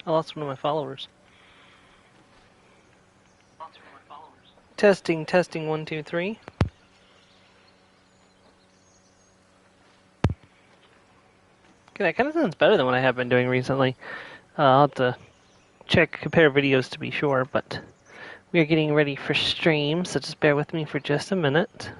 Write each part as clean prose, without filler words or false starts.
I lost one of my followers. Testing, testing, 1, 2, 3. Okay, that kind of sounds better than what I have been doing recently. I'll have to compare videos to be sure, but we are getting ready for stream, so just bear with me for just a minute.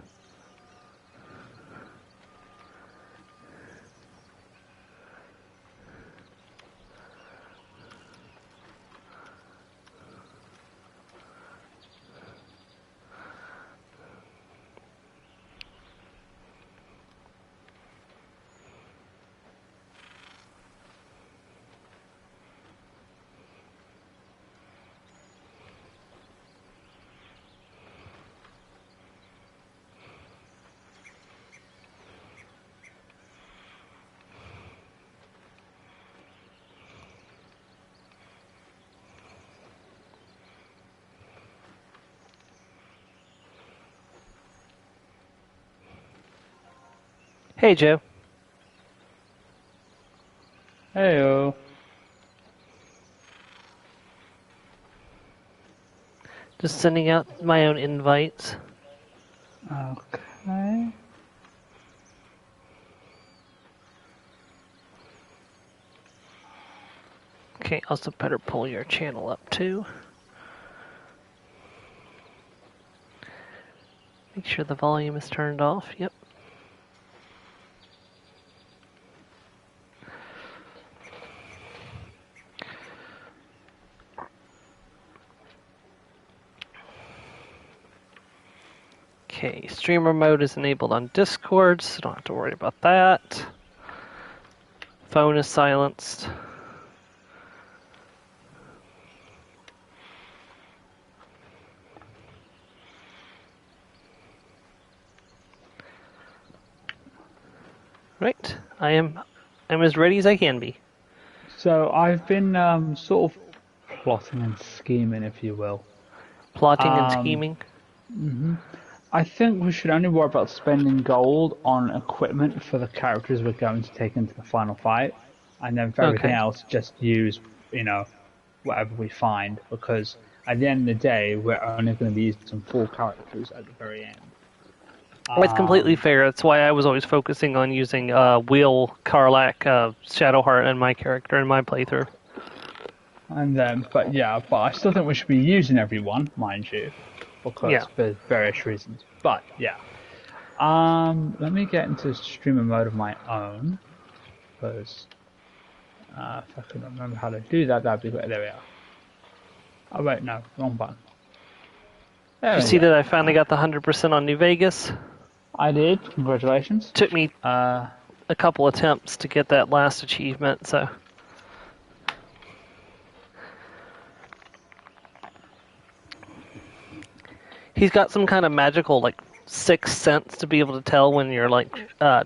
Hey, Joe. Heyo. Just sending out my own invites. Okay. Okay, also better pull your channel up too. Make sure the volume is turned off. Yep. Okay, streamer mode is enabled on Discord, so don't have to worry about that. Phone is silenced. Right, I'm as ready as I can be. So I've been sort of plotting and scheming, if you will. Plotting and scheming. I think we should only worry about spending gold on equipment for the characters we're going to take into the final fight, and then for everything else, just use, whatever we find, because at the end of the day, we're only going to be using some full characters at the very end. It's completely fair. That's why I was always focusing on using Will, Karlak, Shadowheart, and my character in my playthrough. And then, but I still think we should be using everyone, mind you, because for various reasons. But yeah, let me get into streamer mode of my own, because if I can remember how to do that, that'd be great. There we are. Oh wait, no, wrong button. Did you see that I finally got the 100% on New Vegas? I did. Congratulations. Took me a couple attempts to get that last achievement, so. He's got some kind of magical, like, sixth sense to be able to tell when you're, like,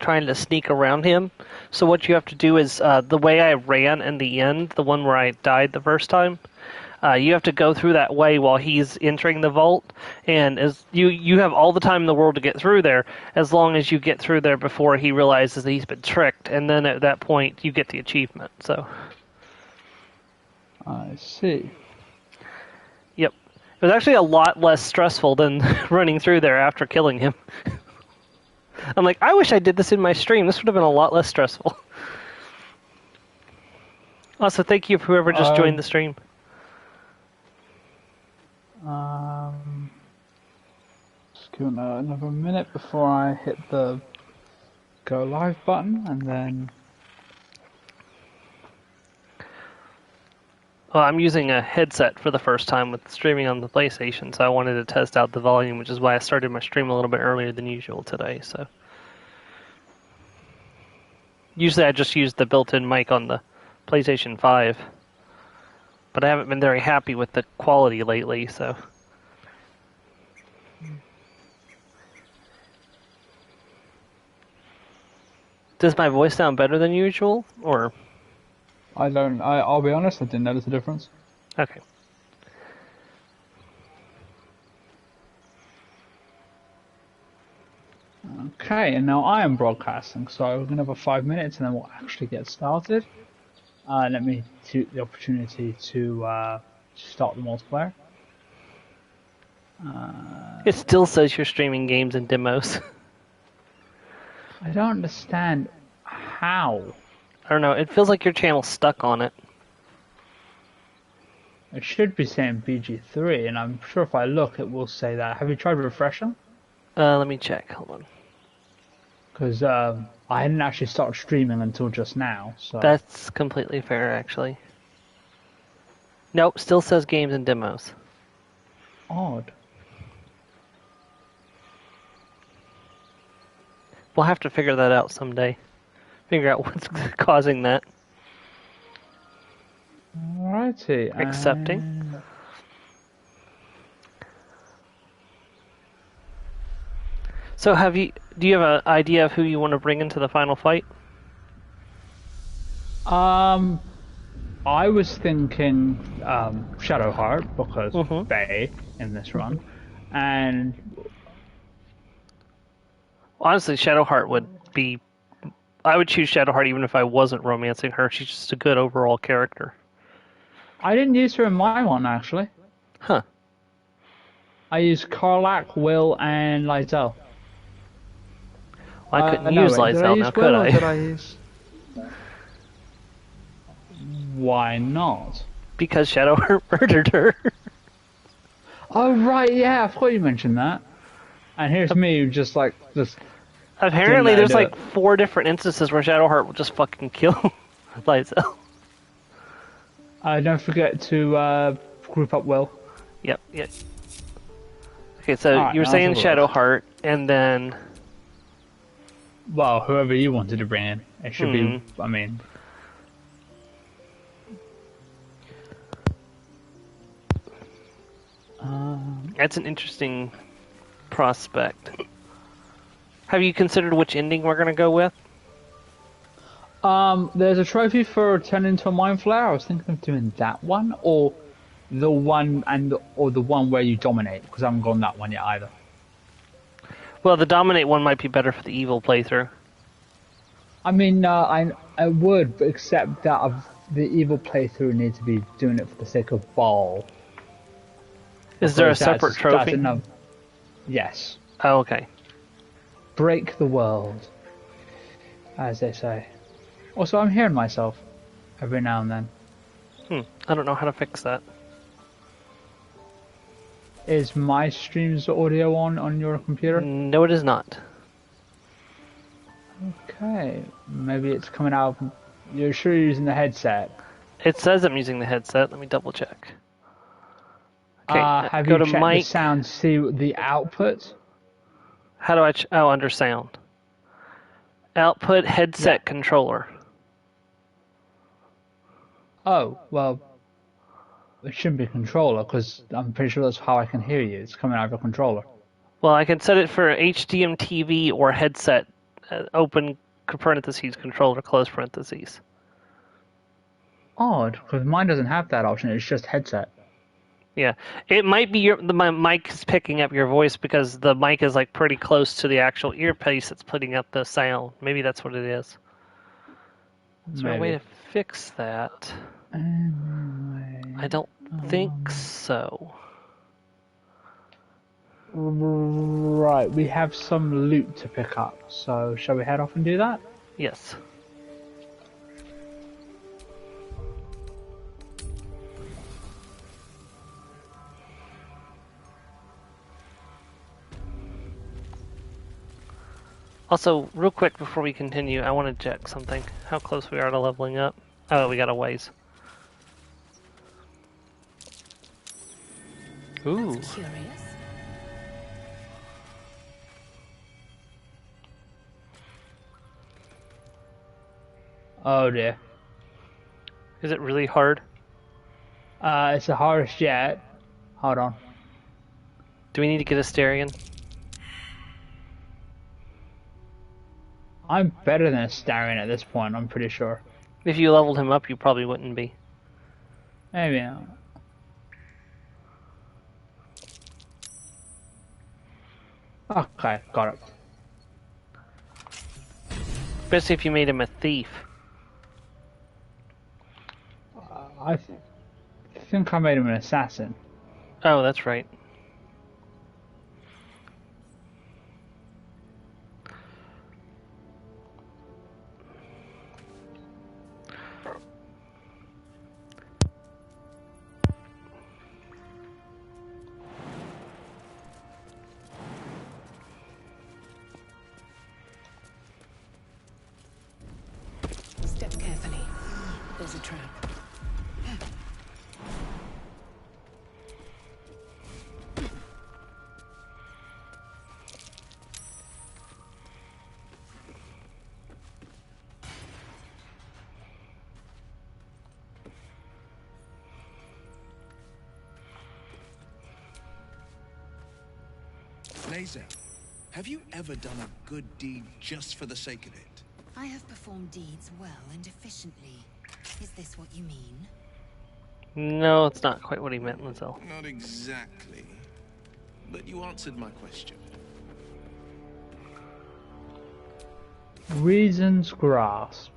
trying to sneak around him. So what you have to do is, the way I ran in the end, the one where I died the first time, you have to go through that way while he's entering the vault, and as you have all the time in the world to get through there, as long as you get through there before he realizes that he's been tricked, and then at that point you get the achievement. So. I see. Yep. It was actually a lot less stressful than running through there after killing him. I'm like, I wish I did this in my stream. This would have been a lot less stressful. Also, thank you for whoever just joined the stream. Just give it another minute before I hit the go live button, and then. Well, I'm using a headset for the first time with streaming on the PlayStation, so I wanted to test out the volume, which is why I started my stream a little bit earlier than usual today. So usually I just use the built-in mic on the PlayStation 5, but I haven't been very happy with the quality lately, so. Does my voice sound better than usual, or? I'll be honest, I didn't notice the difference. Okay. Okay, and now I am broadcasting, so we're going to have 5 minutes and then we'll actually get started. let me take the opportunity to start the multiplayer. It still says you're streaming games and demos. I don't understand how. I don't know. It feels like your channel's stuck on it. It should be saying BG3, and I'm sure if I look, it will say that. Have you tried refreshing? Let me check. Hold on. Because I hadn't actually started streaming until just now. So That's completely fair, actually. Nope, still says games and demos. odd. We'll have to figure that out someday. Figure out what's causing that. Alrighty. Accepting. So do you have an idea of who you want to bring into the final fight? I was thinking Shadowheart because Bay in this run, and Honestly, Shadowheart would be... I would choose Shadowheart even if I wasn't romancing her. She's just a good overall character. I didn't use her in my one actually. Huh. I used Karlach, Will, and Lysel. Well, I couldn't use Lysel now, could I? Did I use... Why not? Because Shadowheart murdered her. Oh right, yeah, I forgot you mentioned that. And here's me, just Apparently, there's like 4 different instances where Shadowheart will just fucking kill Lysel. Don't forget to group up Will. Yep. Okay, so you were saying Shadowheart, and then... Well, whoever you wanted to bring in. It should be, I mean... That's an interesting prospect. Have you considered which ending we're gonna go with? There's a trophy for turning into a mind flare. I was thinking of doing that one, or the one or the one where you dominate, because I haven't gone that one yet either. Well, the dominate one might be better for the evil playthrough. I mean, I would, but except that the evil playthrough needs to be doing it for the sake of ball. Is there a separate trophy? Yes. Oh, okay. Break the world, as they say. Also, I'm hearing myself every now and then. I don't know how to fix that. Is my stream's audio on your computer? No, it is not. Okay, maybe it's coming out. You're sure you're using the headset? It says I'm using the headset. Let me double check. Okay, have go you to checked mic. the sound, see the output? How do I... under sound. Output headset controller. Oh, well, it shouldn't be controller, because I'm pretty sure that's how I can hear you. It's coming out of a controller. Well, I can set it for HDM TV or headset. Open parentheses, controller, close parentheses. Odd, because mine doesn't have that option. It's just headset. Yeah, it might be my mic is picking up your voice because the mic is like pretty close to the actual earpiece that's putting up the sound. Maybe that's what it is. Is there a way to fix that? I don't think so. Right, we have some loot to pick up, so shall we head off and do that? Yes. Also, real quick before we continue, I want to check something. How close we are to leveling up. Oh, we got a ways. Ooh. Curious. Oh dear. Is it really hard? It's the hardest yet. Hold on. Do we need to get a Asterion? I'm better than a Starion at this point, I'm pretty sure. If you leveled him up, you probably wouldn't be. Maybe not. Okay, got it. Especially if you made him a thief. think I made him an assassin. Oh, that's right. Step carefully. There's a trap. Laser, have you ever done a good deed just for the sake of it? I have performed deeds well and efficiently. Is this what you mean? No, it's not quite what he meant, Lizelle. Not exactly. But you answered my question. Reason's Grasp.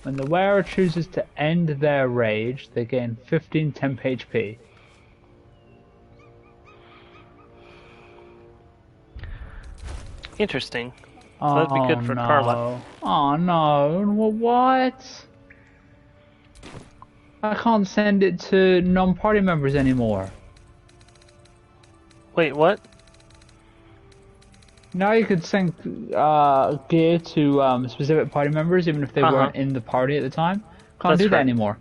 When the wearer chooses to end their rage, they gain 15 temp HP. Interesting. So that'd be good for no. Carla. Oh no, what? I can't send it to non-party members anymore. Wait, what? Now you could send gear to specific party members even if they weren't in the party at the time. Can't do that anymore.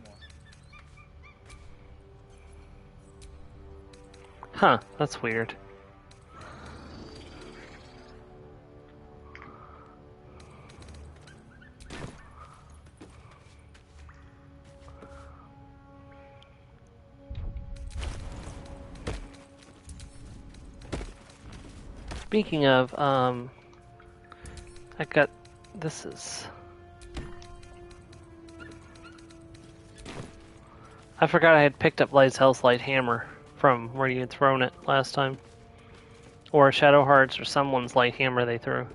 Huh, that's weird. Speaking of, I got, this is, I forgot I had picked up Lighthouse Light Hammer from where you had thrown it last time. Or Shadow Hearts or someone's Light Hammer they threw.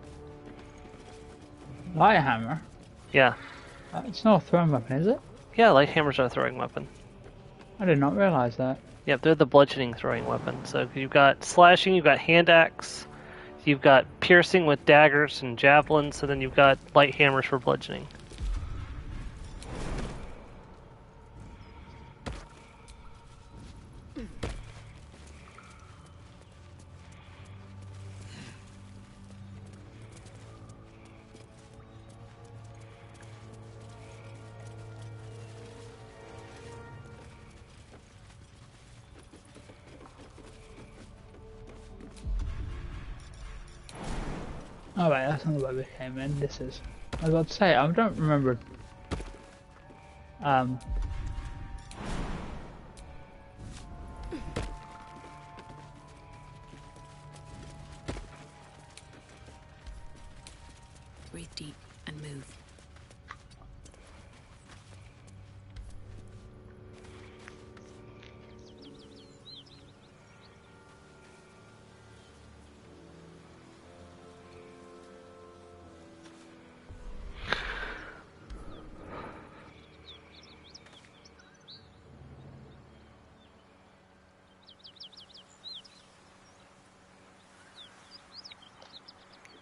Light Hammer? Yeah. It's not a throwing weapon, is it? Yeah, Light Hammers are a throwing weapon. I did not realize that. Yep, they're the bludgeoning throwing weapon. So you've got slashing, you've got hand axe, you've got piercing with daggers and javelins, and then you've got light hammers for bludgeoning. Oh wait, that's not the way we came in. This is. I was about to say, I don't remember. Breathe deep and move.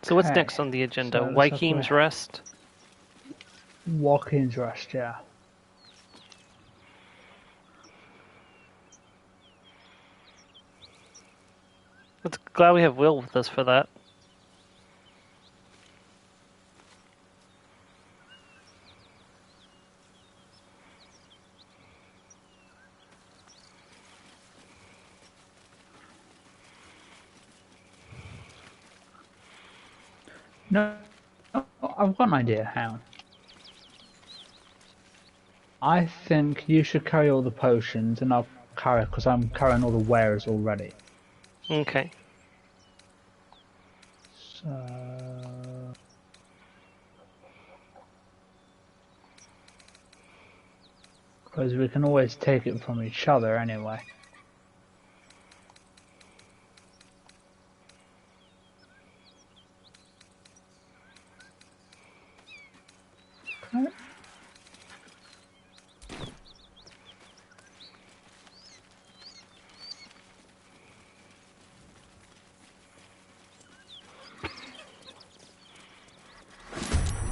So what's next on the agenda? So Wykheim's Rest? Wykheim's Rest, yeah. It's glad we have Will with us for that. No, I've got an idea, hang on. I think you should carry all the potions and I'll carry, because I'm carrying all the wares already. Okay. So... because we can always take it from each other anyway.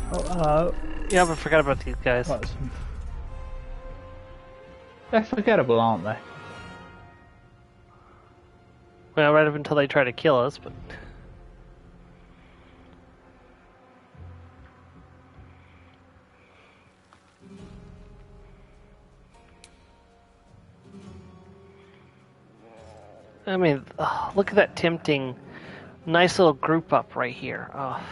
Oh, hello. Yeah, but I forgot about these guys. What? They're forgettable, aren't they? Well, right up until they try to kill us, but... I mean, oh, look at that tempting, nice little group up right here. Oh.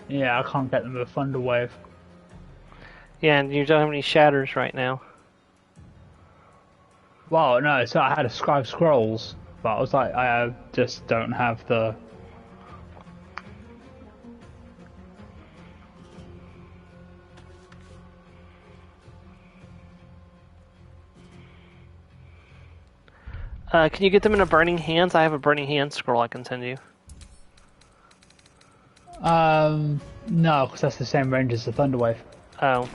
Yeah, I can't get them with a thunder wave. Yeah, and you don't have any shatters right now. Well, no, so I had a scribe scrolls, but I was like, I just don't have the. Can you get them in a Burning Hands? I have a Burning Hands scroll I can send you. No, because that's the same range as the thunder wave. Oh.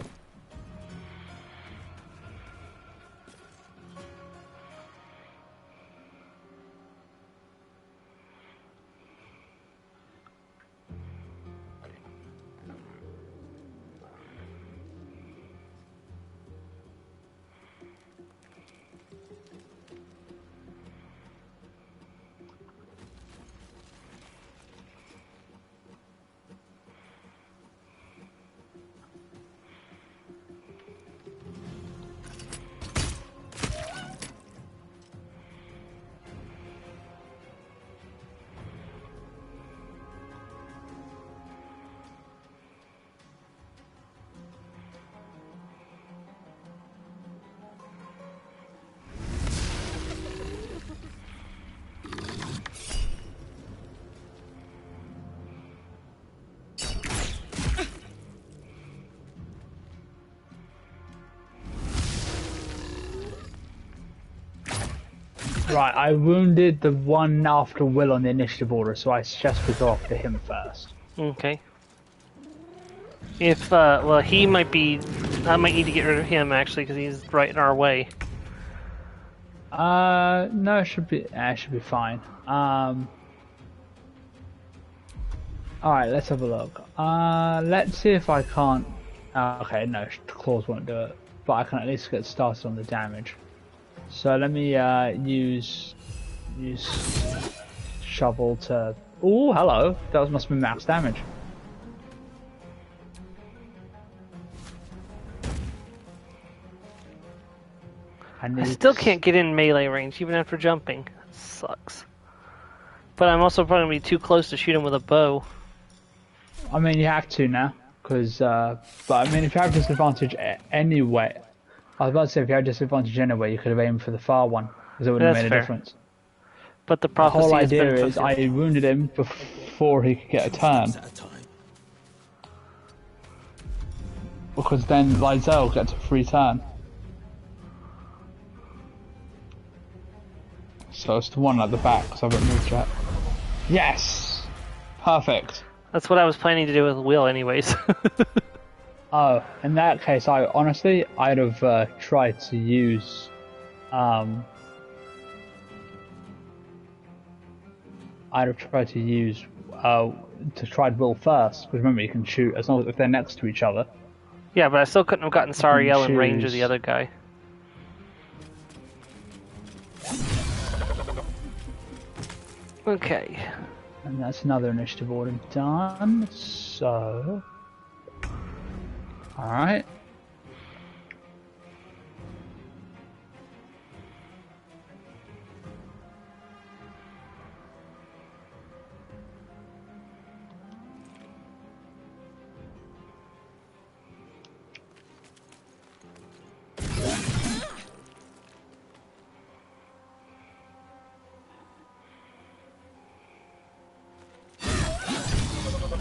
Right, I wounded the one after Will on the initiative order, so I suggest we go after him first. Okay. If, well, he might be... I might need to get rid of him, actually, because he's right in our way. No, it should be fine. Alright, let's have a look. Let's see if I can't... okay, no, claws won't do it. But I can at least get started on the damage. So let me, use shovel to... Ooh, hello! That must be max damage. I still can't get in melee range, even after jumping. That sucks. But I'm also probably going to be too close to shoot him with a bow. I mean, you have to now, because, but I mean, if you have disadvantage anyway... I was about to say, if you had disadvantage anyway, you could have aimed for the far one, because it wouldn't have made a difference. But the whole prophecy idea is I wounded him before he could get a turn. Because then Lizelle gets a free turn. So it's the one at the back, because I haven't moved yet. Yes! Perfect. That's what I was planning to do with Will anyways. Oh, in that case, I'd have tried to use, to try Will first, because remember you can shoot as long as if they're next to each other. Yeah, but I still couldn't have gotten Sariel in range of the other guy. Okay. And that's another initiative order done, so... Alright.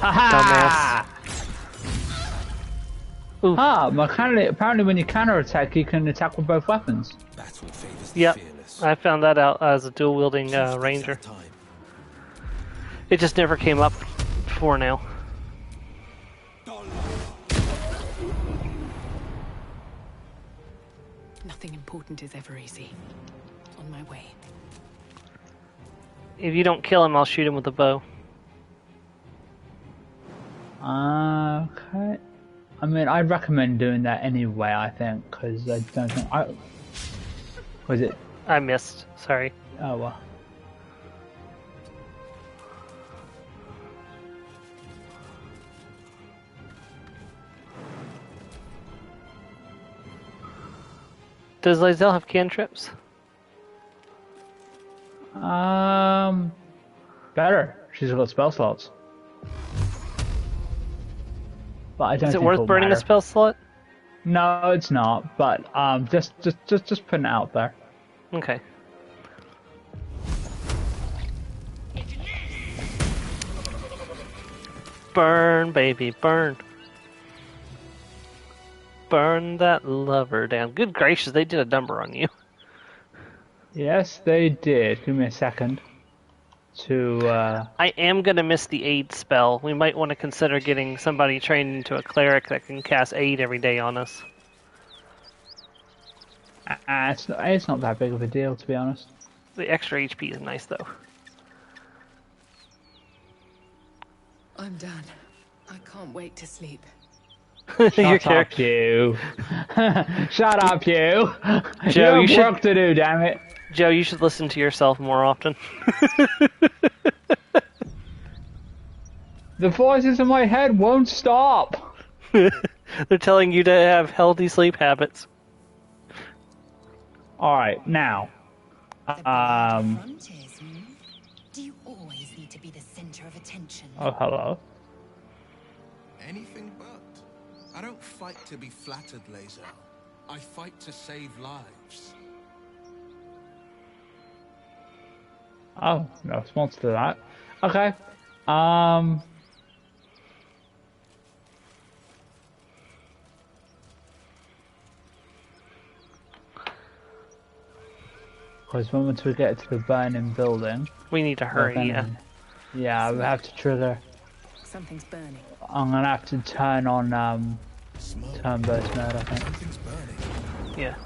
Dumbass. Oof. Apparently when you counter-attack, you can attack with both weapons. Yep, I found that out as a dual-wielding ranger. It just never came up before now. Nothing important is ever easy. On my way. If you don't kill him, I'll shoot him with a bow. Okay. I mean, I'd recommend doing that anyway, I think, because I don't think Was it? I missed. Sorry. Oh, well. Does Lizelle have cantrips? Better. She's got spell slots. But I don't Is it think worth it'll burning a matter. spell slot? No, it's not. But just putting it out there. Okay. Burn, baby, burn. Burn that lover down. Good gracious, they did a number on you. Yes, they did. Give me a second. I am going to miss the aid spell. We might want to consider getting somebody trained into a cleric that can cast aid every day on us. It's not that big of a deal, to be honest. The extra HP is nice, though. I'm done. I can't wait to sleep. Your Shut up, character. you. Shut up, you. Joe, you you have work to do, damn it. Joe, you should listen to yourself more often. The voices in my head won't stop. They're telling you to have healthy sleep habits. Alright, now. Frontiers, Do you always need to be the center of attention? Oh, hello. Anything but. I don't fight to be flattered, Laser. I fight to save lives. Oh, no response to that. Okay. Because once we get to the burning building, We need to hurry, yeah. Yeah, we have to trigger. Something's burning. I'm gonna have to turn on turn-based mode, I think. Something's burning. Yeah.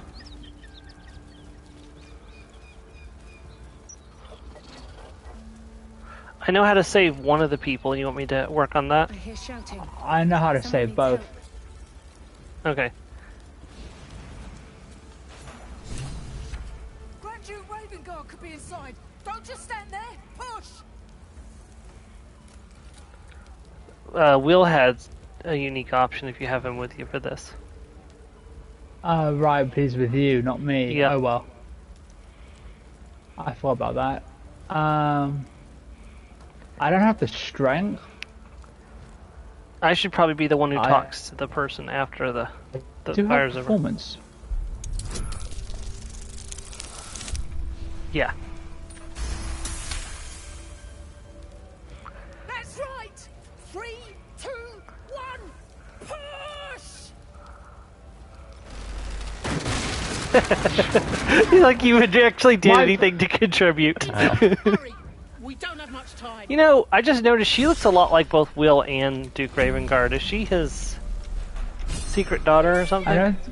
I know how to save one of the people. You want me to work on that? I hear shouting. I know how to Someone save needs both. help. Okay. Grand Duke Raven Guard could be inside. Don't just stand there. Push! Will has a unique option if you have him with you for this. Right, but he's with you, not me. Yeah. Oh well. I thought about that. I don't have the strength. I should probably be the one who I- talks to the person after the Do you have fire's over. performance? Yeah. That's right! 3, 2, 1, push! Like you would actually did My- anything to contribute. Hurry! We don't have much time. You know, I just noticed she looks a lot like both Will and Duke Ravengard. Is she his secret daughter or something? I don't. Stay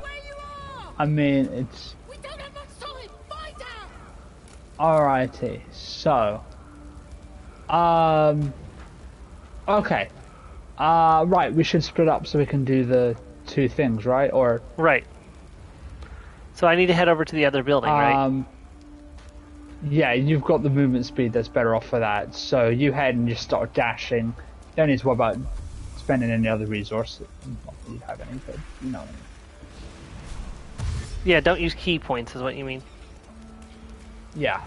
where you are! I mean, it's We don't have much time! Find out! alrighty. So, okay. Right. We should split up so we can do the two things, right? Or Right. So I need to head over to the other building, right? Yeah, you've got the movement speed that's better off for that. So you head and just start dashing. Don't need to worry about spending any other resources. Not that you have any, but you know what I mean. Yeah, don't use key points is what you mean. Yeah.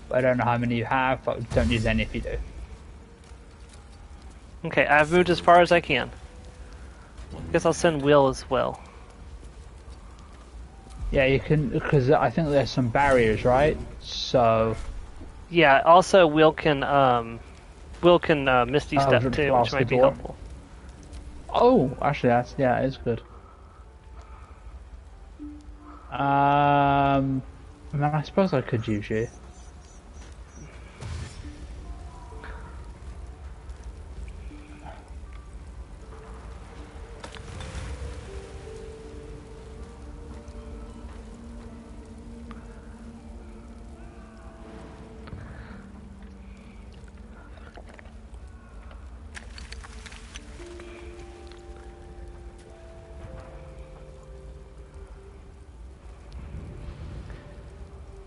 I don't know how many you have, but don't use any if you do. Okay, I've moved as far as I can. Guess I'll send Will as well. Yeah, you can, because I think there's some barriers, right? So, Yeah, also Will can Misty Step to too, blast which the might be door. helpful. oh, actually, it's good. I mean, I suppose I could use you.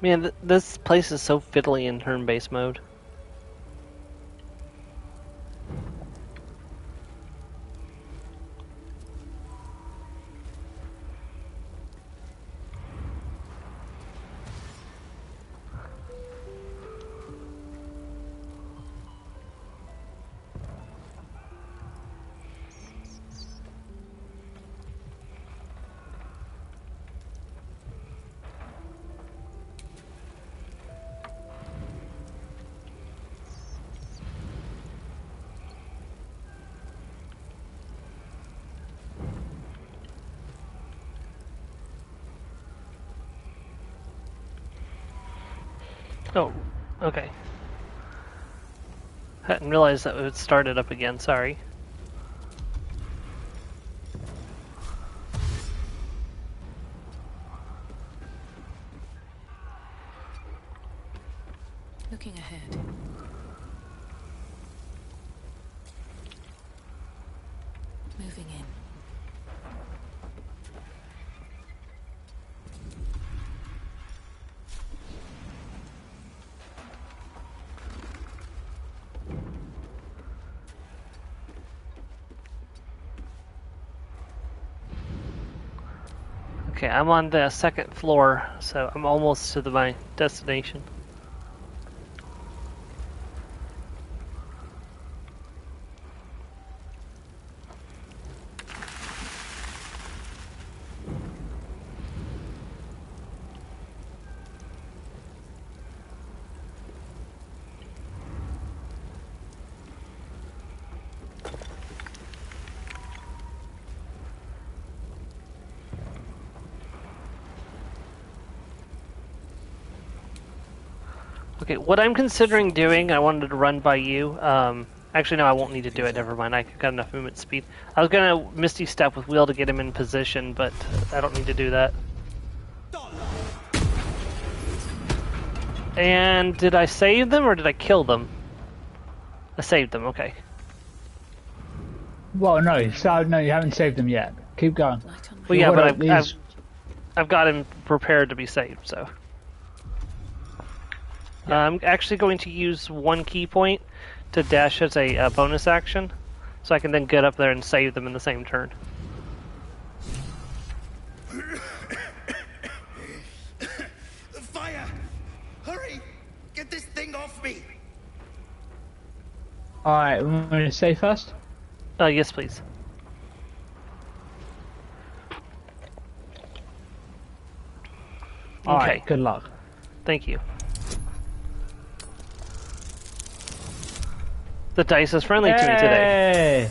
Man, this place is so fiddly in turn-based mode. Oh, okay. Hadn't realized that it started up again, sorry. Looking ahead. Moving in. Okay, I'm on the second floor, so I'm almost to my destination. Okay, what I'm considering doing, I wanted to run by you. Actually, no, I won't need to do it. Never mind. I got enough movement speed. I was gonna Misty Step with Will to get him in position, but I don't need to do that. And did I save them or did I kill them? I saved them. Okay. Well, no, so no, you haven't saved them yet. Keep going. Well, yeah, but These- I've got him prepared to be saved. So I'm actually going to use one key point to dash as a bonus action, so I can then get up there and save them in the same turn. Fire! Hurry! Get this thing off me! Alright, I'm going to say first. Yes, please. Alright, Okay. good luck. Thank you. The dice is friendly to me today. Hey!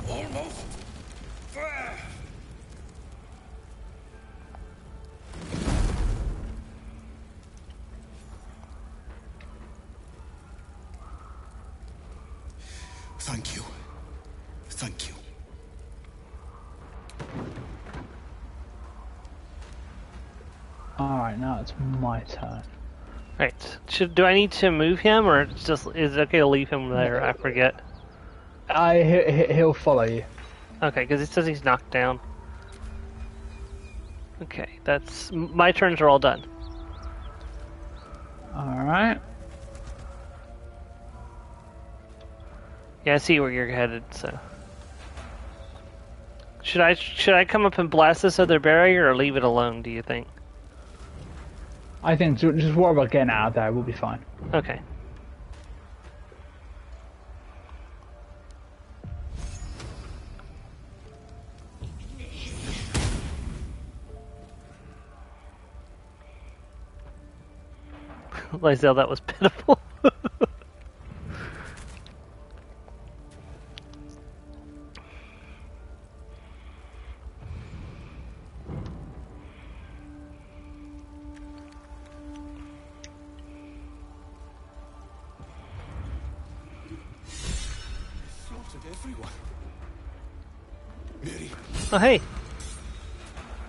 Almost! Thank you. Thank you. Alright, now it's my turn. Right. Do I need to move him, or is it okay to leave him there? I forget. He'll follow you. Okay, because it says he's knocked down. Okay, my turns are all done. Alright. Yeah, I see where you're headed. So, should I come up and blast this other barrier, or leave it alone? Do you think? I think just worry about getting out of there, we'll be fine. Okay. Lysel, that was pitiful. Slaughtered everyone. Mary, Oh, hey,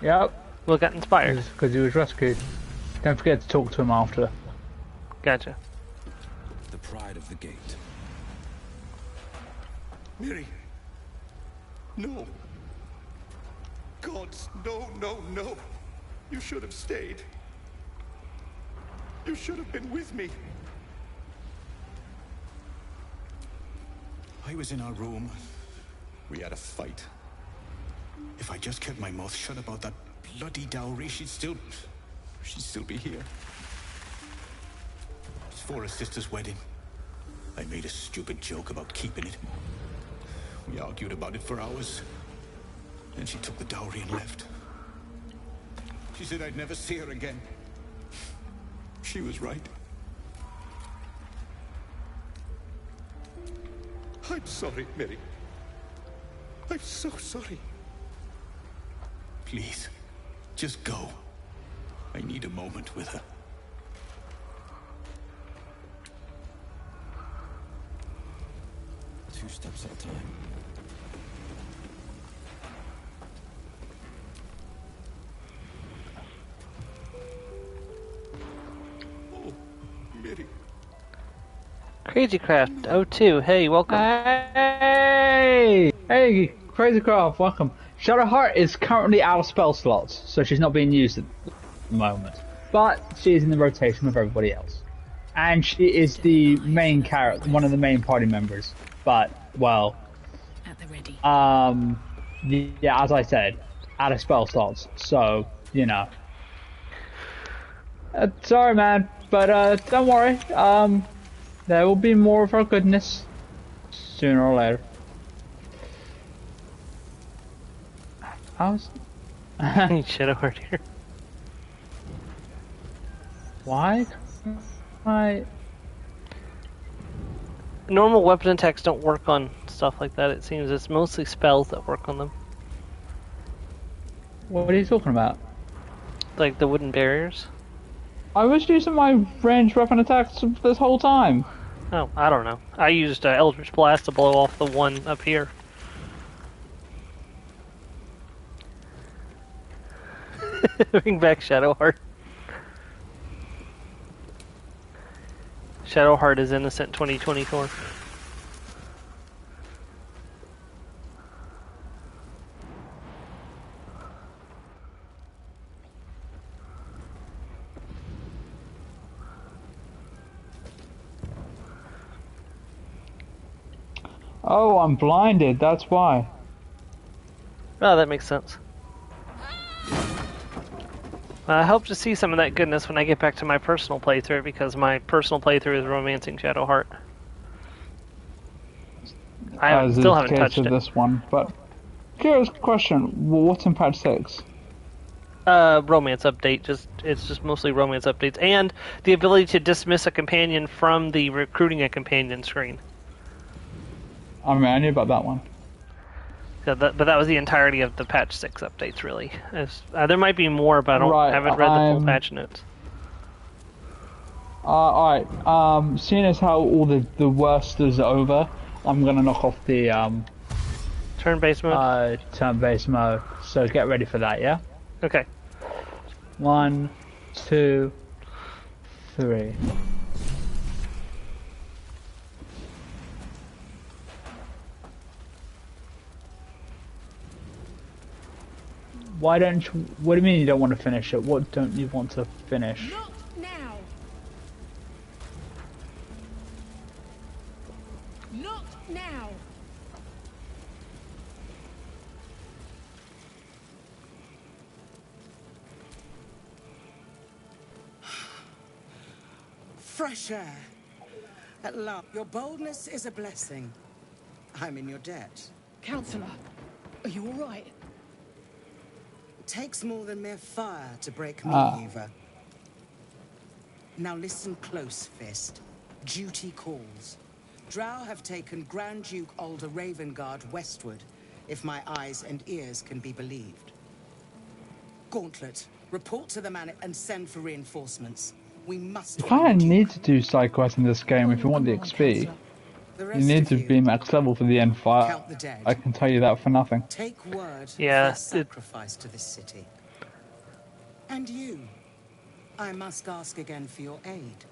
Yep, Will got inspired. because he was rescued. Don't forget to talk to him after. Gotcha. the pride of the gate. Mary. No. gods, no, no, no. You should have stayed. You should have been with me. I was in our room. We had a fight. If I just kept my mouth shut about that bloody dowry, she'd still be here. It's for her sister's wedding. I made a stupid joke about keeping it. We argued about it for hours. Then she took the dowry and left. She said I'd never see her again. She was right. I'm sorry, Mary. I'm so sorry. Please, just go. I need a moment with her. Two steps at a time. Oh, Mary. Crazycraft 02, hey, welcome. Hey, Crazycraft, welcome. Shadowheart is currently out of spell slots, so she's not being used at the moment. But she is in the rotation with everybody else, and she is the main character, one of the main party members. But well, At the ready. yeah, as I said, out of spell slots. So you know, sorry, man, but don't worry. There will be more of her goodness sooner or later. How's Shadowheart here. why? I Normal weapon attacks don't work on stuff like that, it seems. It's mostly spells that work on them. what are you talking about? Like the wooden barriers. I was using my ranged weapon attacks this whole time. Oh, I don't know. I used Eldritch Blast to blow off the one up here. Bring back Shadowheart. Shadowheart is innocent 2024. Oh, I'm blinded, that's why. Oh, that makes sense. I hope to see some of that goodness when I get back to my personal playthrough, because my personal playthrough is romancing Shadowheart. I As still is haven't the case touched with it. this one, but curious question, what's in patch 6? Romance update. It's just mostly romance updates, and the ability to dismiss a companion from the recruiting a companion screen. I mean, I knew about that one. So but that was the entirety of the patch 6 updates, really. There might be more, but I haven't read the full patch notes. Alright, seeing as how all the worst is over, I'm gonna knock off the Turn-based mode? turn-based mode. So get ready for that, yeah? Okay. 1, 2, 3. Why don't you, what do you mean you don't want to finish it? What don't you want to finish? Not now. Not now. Fresh air. At last, your boldness is a blessing. I'm in your debt. Counselor, are you all right? It takes more than mere fire to break me, Eva. Now listen close, Fist. Duty calls. Drow have taken Grand Duke Alder Ravengard westward, if my eyes and ears can be believed. Gauntlet, report to the man and send for reinforcements. We must You kind of need to do side quests in this game if you want the XP. You need to be max level for the end fight. Count the dead. I can tell you that for nothing. Take word Yeah, for sacrifice to this city. And you, I must ask again for your aid.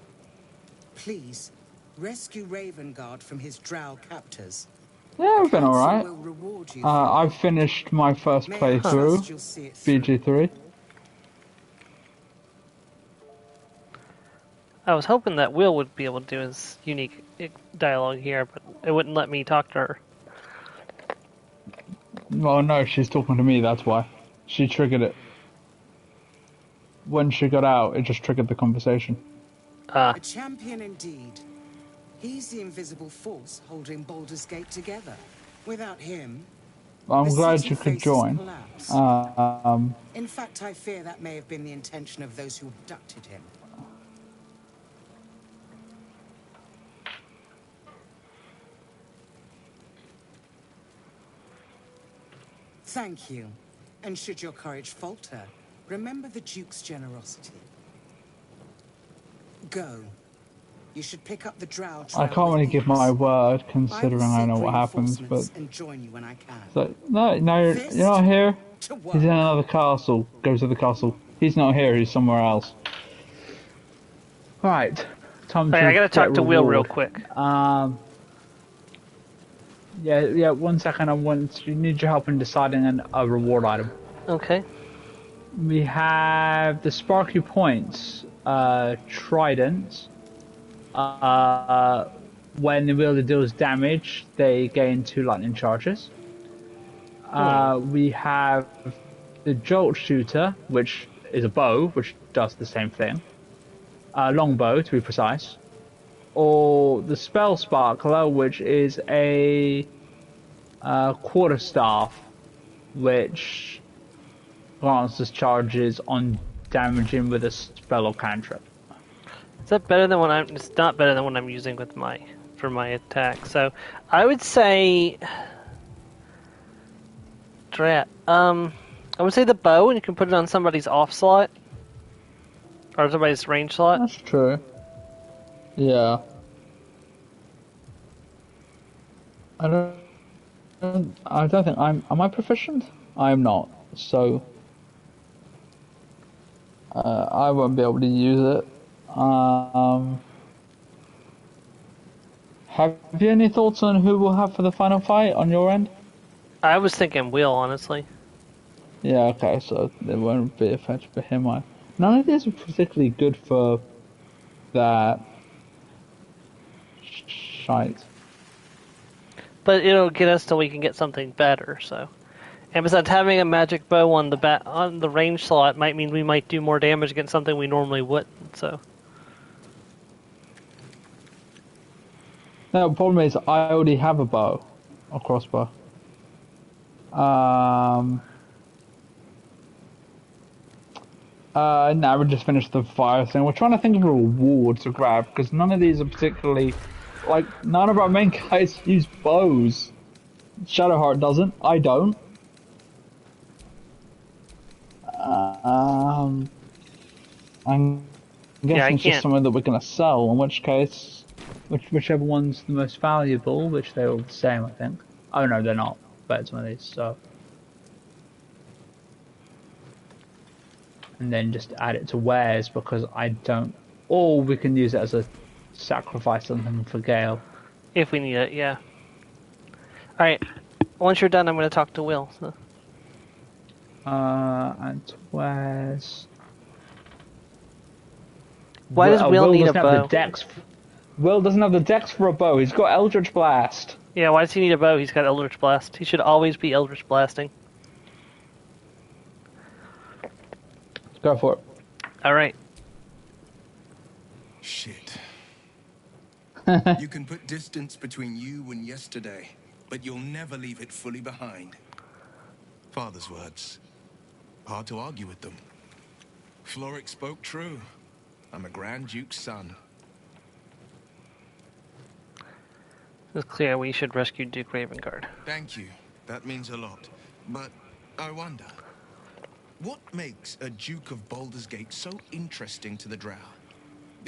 Please, rescue Ravengard from his drow captors. Yeah, I've been Council alright. will reward you I've finished my first May I playthrough, trust you'll see it through? BG3. I was hoping that Will would be able to do his unique dialogue here, but it wouldn't let me talk to her. Well, no, she's talking to me, that's why. She triggered it. When she got out, it just triggered the conversation. A champion indeed. He's the invisible force holding Baldur's Gate together. Without him, I'm the glad city you could faces join. collapse. In fact, I fear that may have been the intention of those who abducted him. Thank you. And should your courage falter, remember the Duke's generosity. Go. You should pick up the drow I trail can't with really give ease. my word, I considering will I seek know what happens, but... reinforcements and join you when I can. So, no, you're not here. To work. He's in another castle. Go to the castle. He's not here, he's somewhere else. Right. Time Hey, to I gotta talk get to Will real reward. quick. Yeah, 1 second, you need your help in deciding a reward item. Okay. We have the Sparky Points, Trident. When the wielder deals damage, they gain 2 lightning charges. We have the Jolt Shooter, which is a bow, which does the same thing. Longbow, to be precise. Or the Spell Sparkler, which is a quarterstaff, which grants us charges on damaging with a spell or cantrip. Is that better than what I'm? It's not better than what I'm using with for my attack. So I would say, I would say the bow, and you can put it on somebody's off slot or somebody's range slot. That's true. Yeah. I don't think am I proficient? I'm not, so I won't be able to use it. Have you any thoughts on who we'll have for the final fight on your end? I was thinking Will, honestly. Yeah, okay, so it won't be effective for him. None of these are particularly good for that shite. But it'll get us till we can get something better. So, and besides, having a magic bow on the range slot might mean we might do more damage against something we normally wouldn't. So, no, the problem is I already have a bow, a crossbow. Now we just finished the fire thing. We're trying to think of a reward to grab because none of these are particularly. Like, none of our main guys use bows. Shadowheart doesn't. I don't. I'm guessing it's just something that we're going to sell, in which case, whichever one's the most valuable, which they're all the same, I think. Oh no, they're not. But it's one of these, so. And then just add it to wares because I don't. Or we can use it as a sacrifice something for Gale. if we need it, yeah. All right. Once you're done, I'm going to talk to Will. So. And where's... Why does Will need a bow? Will doesn't have the dex for a bow. He's got Eldritch Blast. Yeah, why does he need a bow? He's got Eldritch Blast. He should always be Eldritch Blasting. Let's go for it. All right. Shit. You can put distance between you and yesterday, but you'll never leave it fully behind. Father's words. Hard to argue with them. Floric spoke true. I'm a Grand Duke's son. It's clear we should rescue Duke Ravengard. Thank you. That means a lot. But I wonder, what makes a Duke of Baldur's Gate so interesting to the Drow?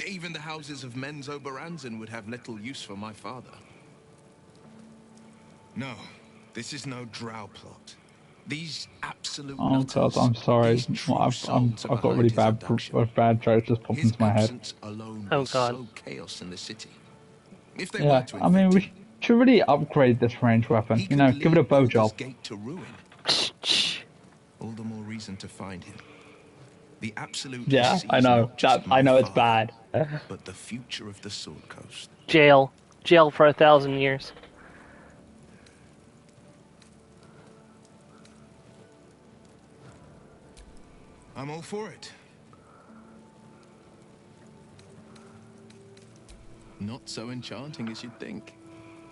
Even the houses of Menzo Baranzan would have little use for my father. No, this is no Drow plot. These absolute Oh god, I'm sorry. I've got really bad jokes just popping into my head. Alone oh god. chaos in the city. If they Yeah, were to I mean, infect should really upgrade this ranged weapon. He You know, could give it a lead bow Baldur's job. Gate to ruin. All the more reason to find him. The absolute Yeah, sees I know. not just I know my it's bad. father, but the future of the Sword Coast. Jail for 1,000 years. I'm all for it. Not so enchanting as you'd think.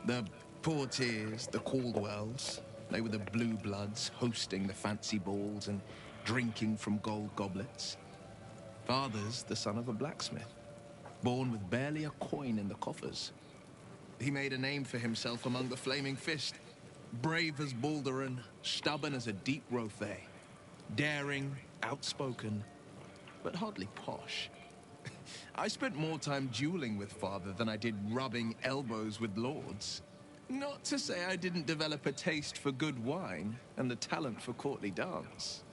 The Portiers, the Caldwells, they were the blue bloods hosting the fancy balls and drinking from gold goblets. Father's the son of a blacksmith, born with barely a coin in the coffers. He made a name for himself among the Flaming Fist. Brave as Baldur and stubborn as a deep Rothay. Daring, outspoken, but hardly posh. I spent more time dueling with Father than I did rubbing elbows with lords. Not to say I didn't develop a taste for good wine and the talent for courtly dance.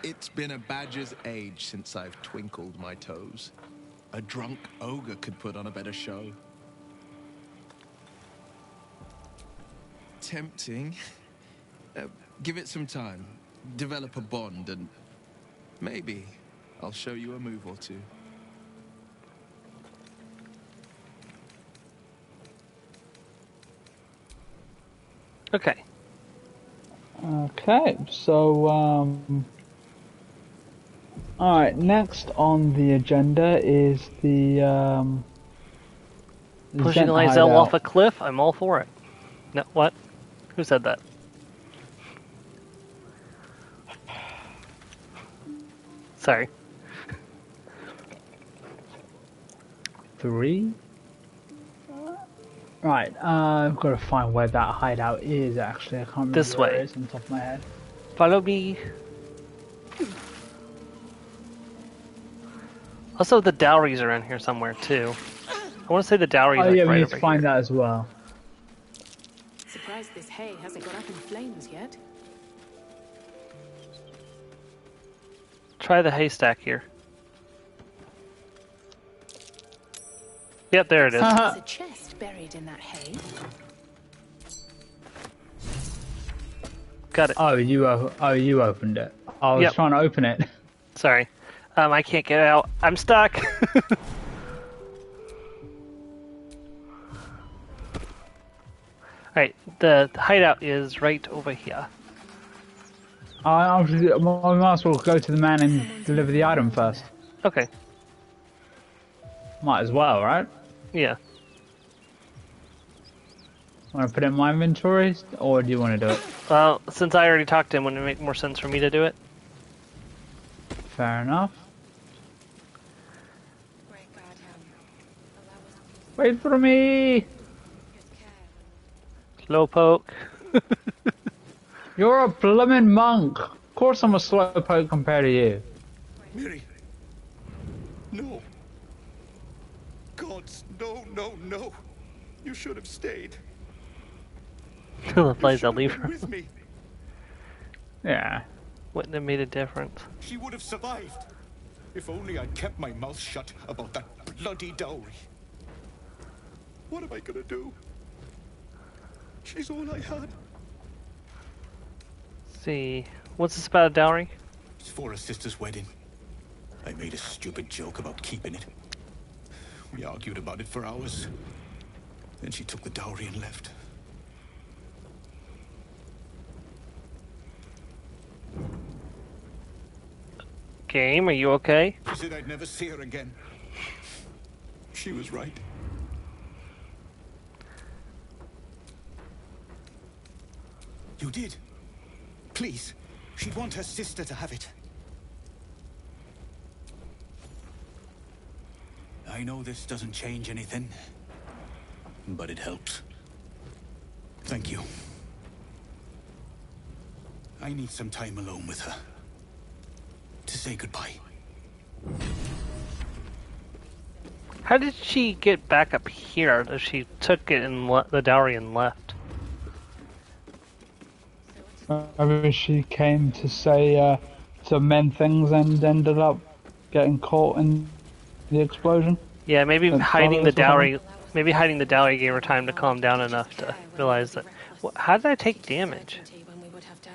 It's been a badger's age since I've twinkled my toes. A drunk ogre could put on a better show. Tempting. Give it some time. Develop a bond and maybe I'll show you a move or two. Okay. Okay, so, alright, next on the agenda is the, Pushing Zent Lysel hideout. off a cliff? I'm all for it. No, what? Who said that? Sorry. 3. Right, I've got to find where that hideout is, actually. I can't remember This where way. it is on the top of my head. Follow me. Also, the dowries are in here somewhere, too. I want to say the dowries Oh are yeah, right we need over to find here. that as well. Surprised this hay hasn't got up in flames yet. Try the haystack here. Yep, there it is. There's a chest buried in that hay. Got it. Oh, you opened it. I was Yep. trying to open it. Sorry. I can't get out. I'm stuck. Alright, the hideout is right over here. I might as well go to the man and deliver the item first. Okay. Might as well, right? Yeah. Want to put it in my inventory, or do you want to do it? Well, since I already talked to him, wouldn't it make more sense for me to do it? Fair enough. Wait for me! Slowpoke. You're a bloomin' monk! Of course I'm a slowpoke compared to you. Mary. No. Gods, no, no, no. You should have stayed. The You I'll should leave have her. been with me. Yeah. Wouldn't have made a difference. She would have survived. If only I'd kept my mouth shut about that bloody dowry. What am I gonna do? She's all I had. See, what's this about a dowry? It's for a sister's wedding. I made a stupid joke about keeping it. We argued about it for hours. Then she took the dowry and left. Game, are you okay? She said I'd never see her again. She was right. You did? Please. She'd want her sister to have it. I know this doesn't change anything, but it helps. Thank you. I need some time alone with her. To say goodbye. How did she get back up here if she took it and the dowry and left? Maybe she came to say, to mend things and ended up getting caught in the explosion. Yeah, maybe That's hiding the probably dowry. Maybe hiding the dowry gave her time to calm down enough to realize that. How did I take damage? When we would have doubt.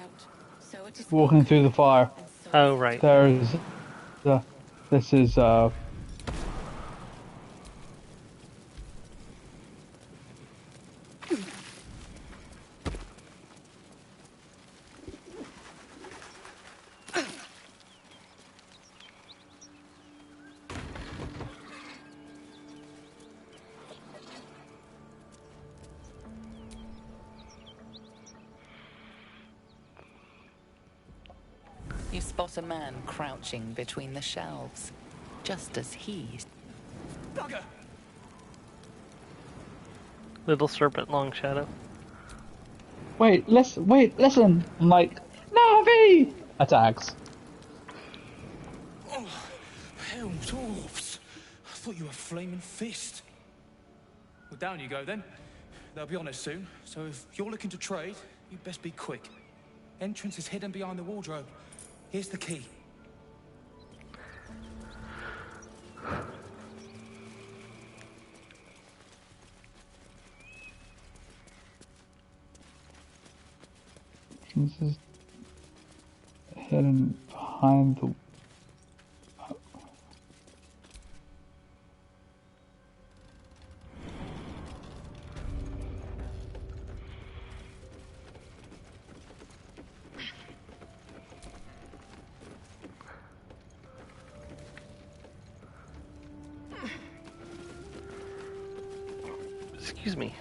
So it is walking through the fire. and so Oh, right. There's, this is You spot a man crouching between the shelves, just as he... Bugger! Little serpent, long shadow. wait, listen. I'm like, Navi! Attacks. Oh, hell, dwarves! I thought you were flaming fist. Well, down you go then. They'll be on us soon, so if you're looking to trade, you'd best be quick. Entrance is hidden behind the wardrobe. Here's the key. This is hidden behind the... Excuse me.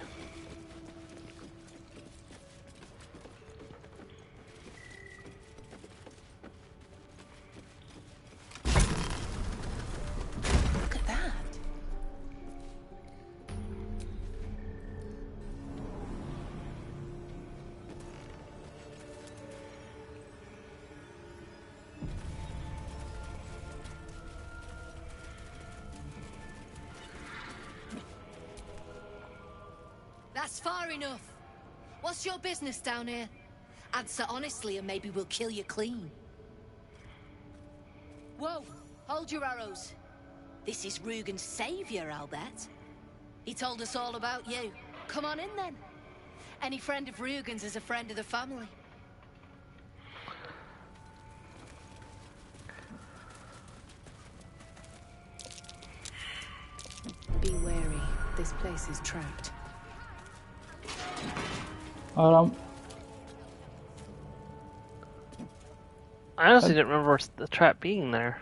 Look at that. That's far enough. What's your business down here? Answer honestly and maybe we'll kill you clean. Whoa, hold your arrows. This is Rugen's savior, I'll bet. He told us all about you. Come on in then. Any friend of Rugen's is a friend of the family. Be wary. This place is trapped. I honestly didn't remember the trap being there.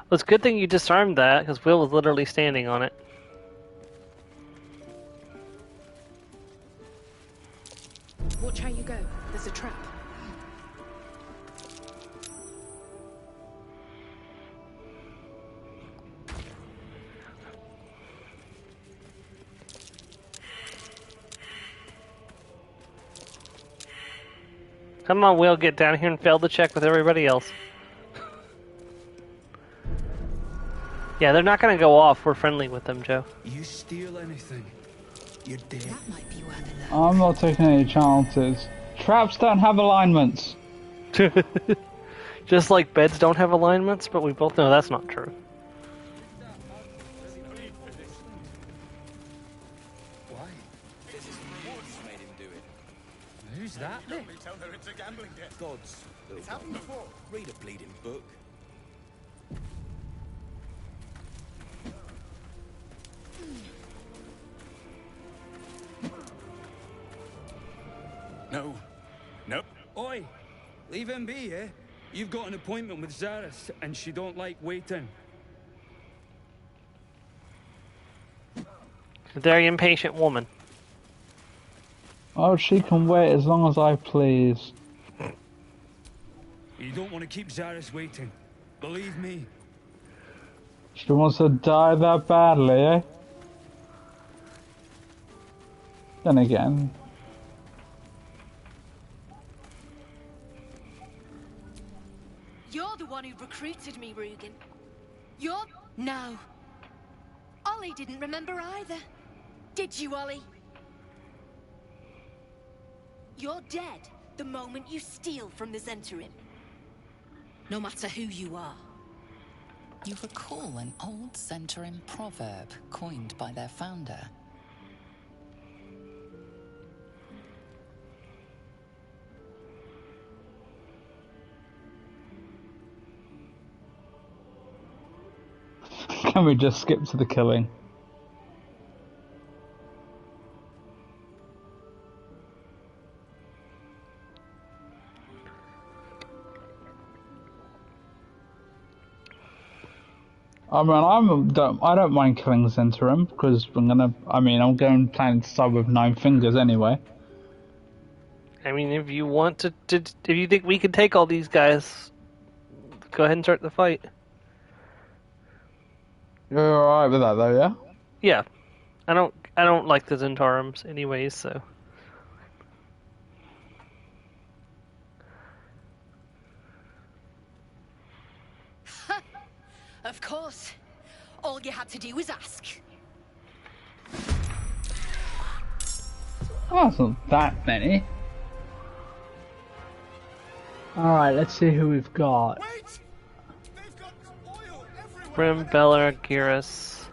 Well, it's a good thing you disarmed that, because Will was literally standing on it. Watch how you go. There's a trap. Come on, Will, get down here and fail the check with everybody else. Yeah, they're not gonna go off. We're friendly with them, Joe. You steal anything, you're dead. That might be worth a look. I'm not taking any chances. Traps don't have alignments. Just like beds don't have alignments, but we both know that's not true. Why? This is Woods made him do it. Who's that? Tell her it's a gambling debt. Gods. It's happened before. Read a bleeding book. No. Nope. Oi! Leave him be, eh? You've got an appointment with Zaris, and she don't like waiting. A very impatient woman. Oh, she can wait as long as I please. You don't want to keep Zaris waiting. Believe me. She wants to die that badly, eh? Then again... You're the one who recruited me, Rugen. You're... No. Ollie didn't remember either. Did you, Ollie? You're dead the moment you steal from the Zentarim. No matter who you are. You recall an old Zentarim proverb coined by their founder. Can we just skip to the killing? I mean, I don't mind killing Zentarim because I'm going planning to start with 9 fingers anyway. I mean, if you want to, if you think we can take all these guys, go ahead and start the fight. You're alright with that though, yeah? Yeah. I don't like the Zentarims anyways, so. Of course. All you had to do was ask. Oh, it's not that many. Alright, let's see who we've got. Brim, Beller, Geras.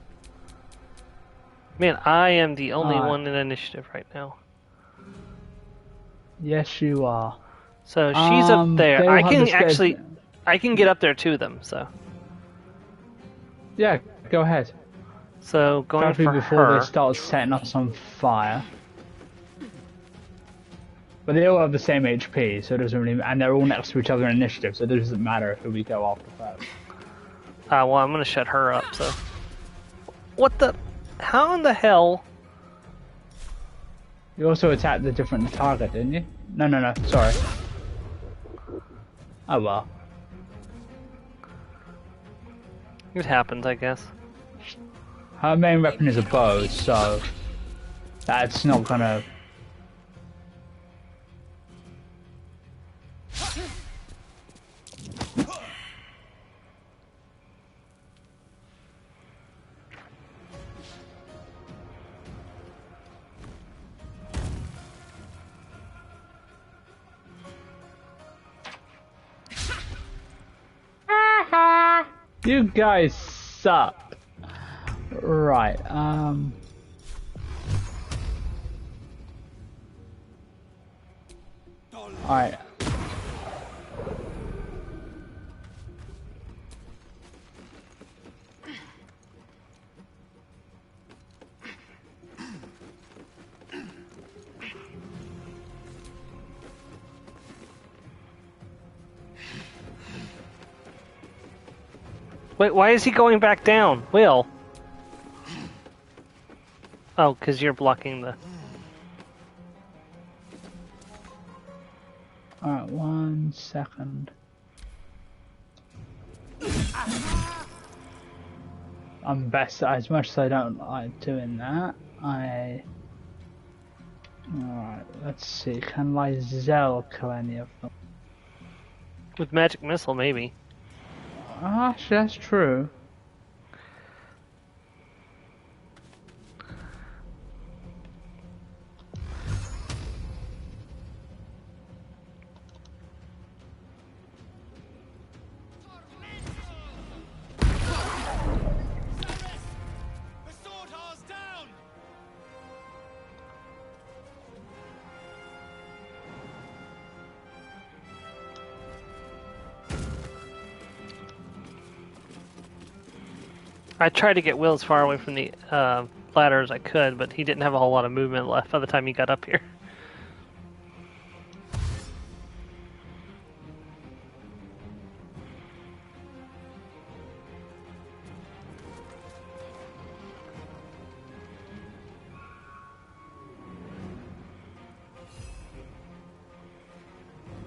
Man, I am the only one in initiative right now. Yes, you are. So she's up there. I can get up there to them, so. Yeah, go ahead. So going for before her. they start setting us on fire. But they all have the same HP, so it doesn't really. And they're all next to each other in initiative, so it doesn't matter who we go after first. Well, I'm gonna shut her up. So. What the? How in the hell? You also attacked the different target, didn't you? No. Sorry. Oh well. It happens, I guess. Her main weapon is a bow, so that's not gonna. You guys suck. Right, Alright. Wait, why is he going back down? Will? Oh, because you're blocking the... Alright, 1 second. I'm best, as much as I don't like doing that, Alright, let's see, can Lysel kill any of them? With magic missile, maybe. Actually, that's true. I tried to get Will as far away from the ladder as I could, but he didn't have a whole lot of movement left by the time he got up here.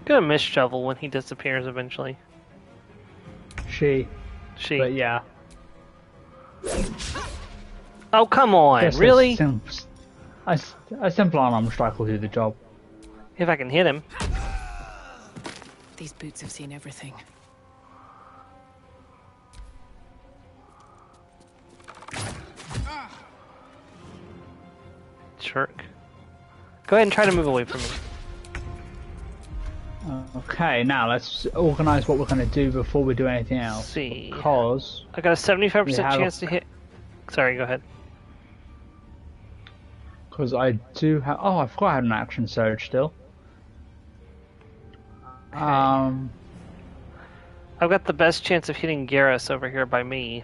Gonna miss Shovel when he disappears eventually. She. But yeah. Oh, come on, Just really? A simple unarmed strike will do the job. If I can hit him. These boots have seen everything. Jerk. Go ahead and try to move away from me. Okay, now let's organise what we're going to do before we do anything else. Let's see. Because I got a 75% chance to hit. Sorry, go ahead. Because I do have. Oh, I forgot I had an action surge still. Okay. I've got the best chance of hitting Garrus over here by me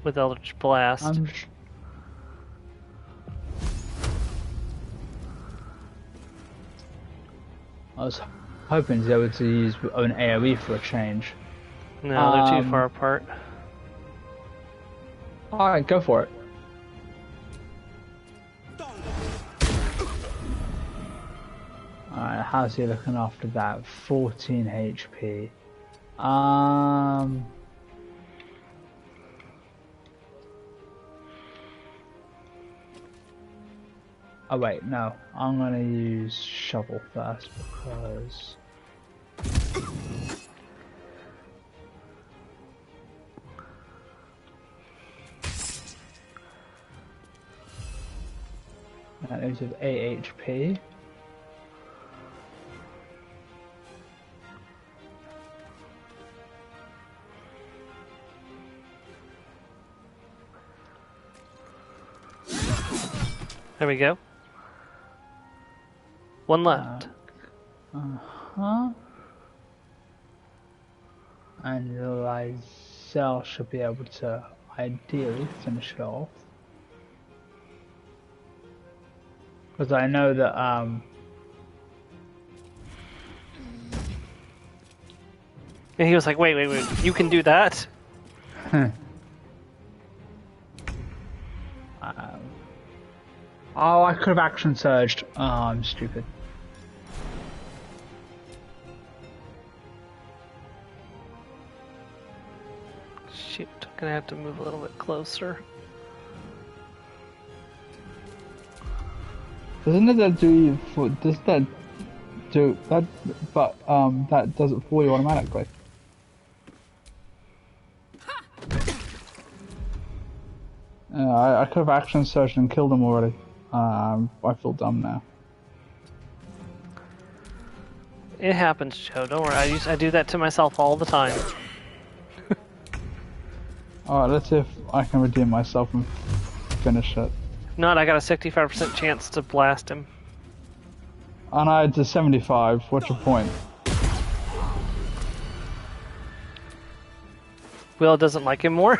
with Eldritch Blast. I was hoping to be able to use an AoE for a change. No, they're too far apart. Alright, go for it. Alright, how's he looking after that? 14 HP. Oh wait, no. I'm gonna use shovel first because that is with 8 HP. There we go. One left. And Lysel should be able to ideally finish it off. Because I know that And he was like, wait, you can do that? Oh, I could have action surged. Oh, I'm stupid. Shoot, I'm gonna have to move a little bit closer. Doesn't that do for? Does that do that? But that does it for you automatically. I could have action surged and killed him already. I feel dumb now. It happens, Joe. Don't worry. I do that to myself all the time. Alright, let's see if I can redeem myself and finish it. If not, I got a 65% chance to blast him. And I had to 75. What's your point? Will doesn't like him more.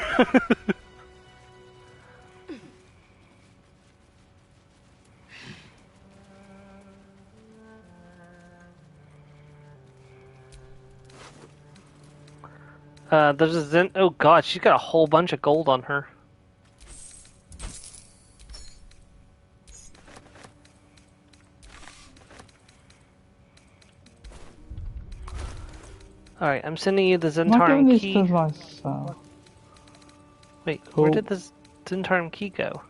There's a Zen. Oh god, she's got a whole bunch of gold on her. Alright, I'm sending you the Zentarum key. Wait, cool. Where did the Zentarum key go?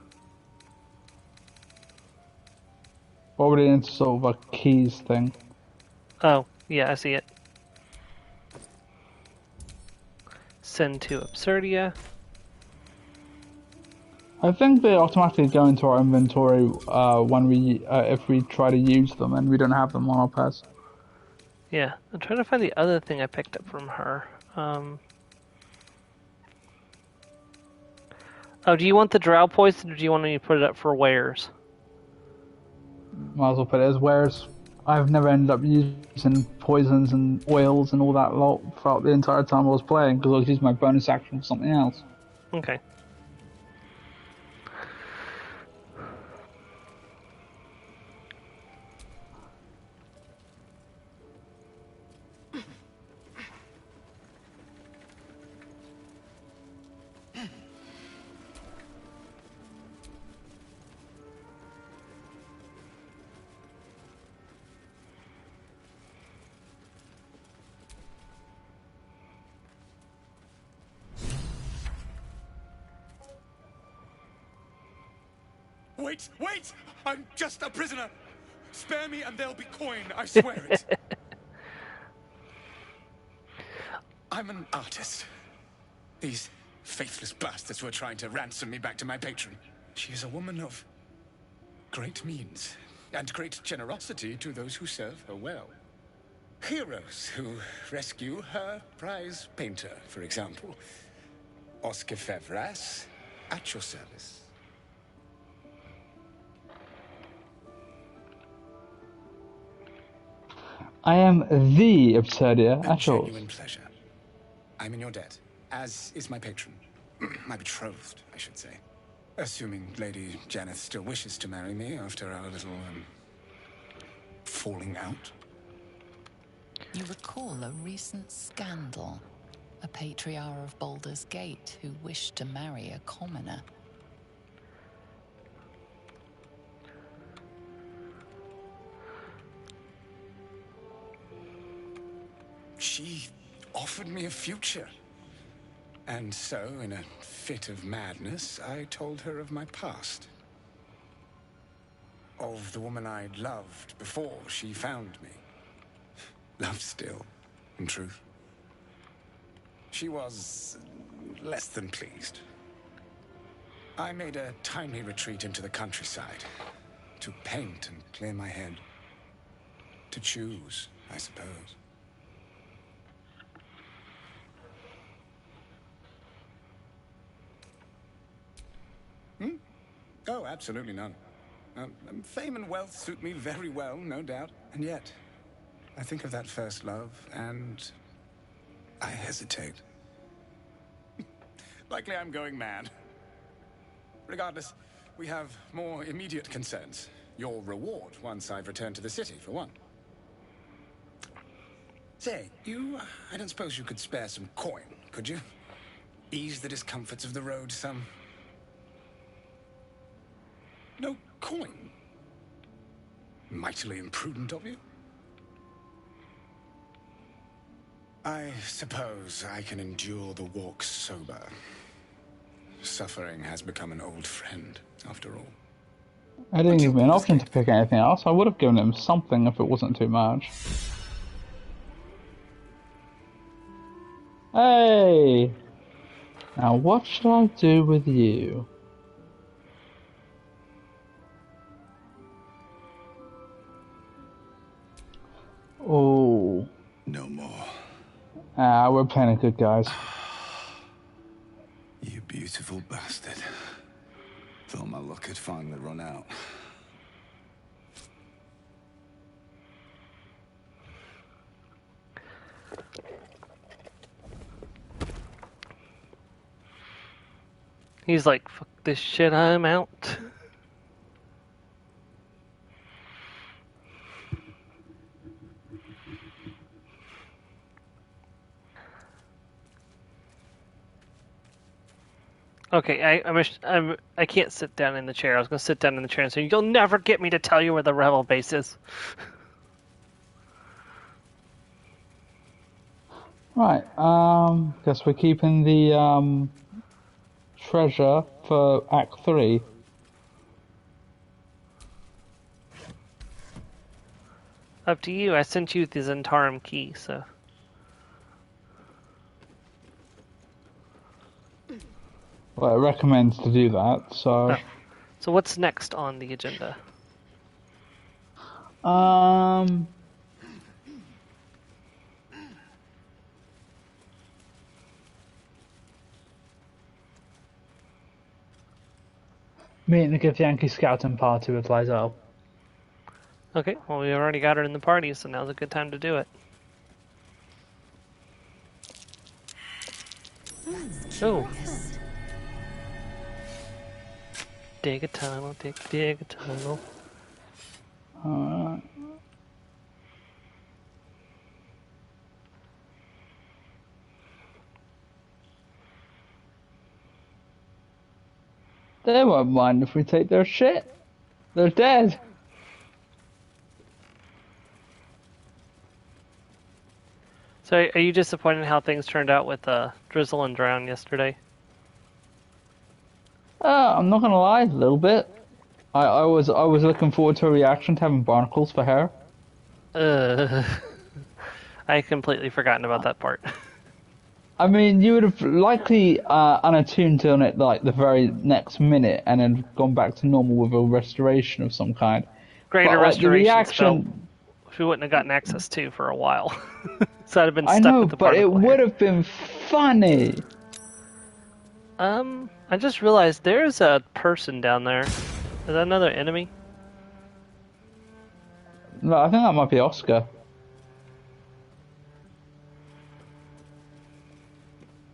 Already into sort of a keys thing. Oh, yeah, I see it. Send to Absurdia. I think they automatically go into our inventory when we if we try to use them and we don't have them on our pass. Yeah, I'm trying to find the other thing I picked up from her. Oh, do you want the drow poison or do you want me to put it up for wares? Might as well put it as wares. I've never ended up using poisons and oils and all that lot throughout the entire time I was playing because I was using my bonus action for something else. Okay. Wait! I'm just a prisoner! Spare me and there'll be coin, I swear it! I'm an artist. These faithless bastards were trying to ransom me back to my patron. She is a woman of great means, and great generosity to those who serve her well. Heroes who rescue her prize painter, for example. Oscar Fevras, at your service. I am the Absurdia A at yours. genuine pleasure. I'm in your debt, as is my patron. My betrothed, I should say. Assuming Lady Janeth still wishes to marry me after our little, falling out. You recall a recent scandal. A patriarch of Baldur's Gate who wished to marry a commoner. She offered me a future. And so, in a fit of madness, I told her of my past. Of the woman I'd loved before she found me. Love still, in truth. She was less than pleased. I made a timely retreat into the countryside. To paint and clear my head. To choose, I suppose. Oh, absolutely none. Fame and wealth suit me very well, no doubt. And yet, I think of that first love, and I hesitate. Likely I'm going mad. Regardless, we have more immediate concerns. Your reward once I've returned to the city, for one. Say, I don't suppose you could spare some coin, could you? Ease the discomforts of the road some. No coin? Mightily imprudent of you. I suppose I can endure the walk sober. Suffering has become an old friend, after all. I didn't give him an option to pick anything else. I would have given him something if it wasn't too much. Hey! Now what should I do with you? Oh. No more. We're playing it good, guys. You beautiful bastard. Thought my luck had finally run out. He's like, fuck this shit, I'm out. Okay, I can't sit down in the chair. I was gonna sit down in the chair and say, "You'll never get me to tell you where the rebel base is." Right. Guess we're keeping the treasure for Act 3. Up to you. I sent you the Zentarum key, so. Well, it recommends to do that, so... Oh. So what's next on the agenda? Meeting the Githyanki scouting party with Lizelle. Okay, well we already got her in the party, so now's a good time to do it. Oh. Dig a tunnel, dig a tunnel. Alright. They won't mind if we take their shit. They're dead. So, are you disappointed in how things turned out with Drizzle and Drown yesterday? I'm not gonna lie, a little bit. I was looking forward to a reaction to having barnacles for hair. I completely forgotten about that part. I mean, you would have likely unattuned on it like the very next minute, and then gone back to normal with a restoration of some kind. Greater but, like, restoration the reaction. spell which we wouldn't have gotten access to for a while. So I'd have been I stuck know, with the but it particle would hair. have been funny. I just realized there's a person down there. Is that another enemy? No, I think that might be Oscar.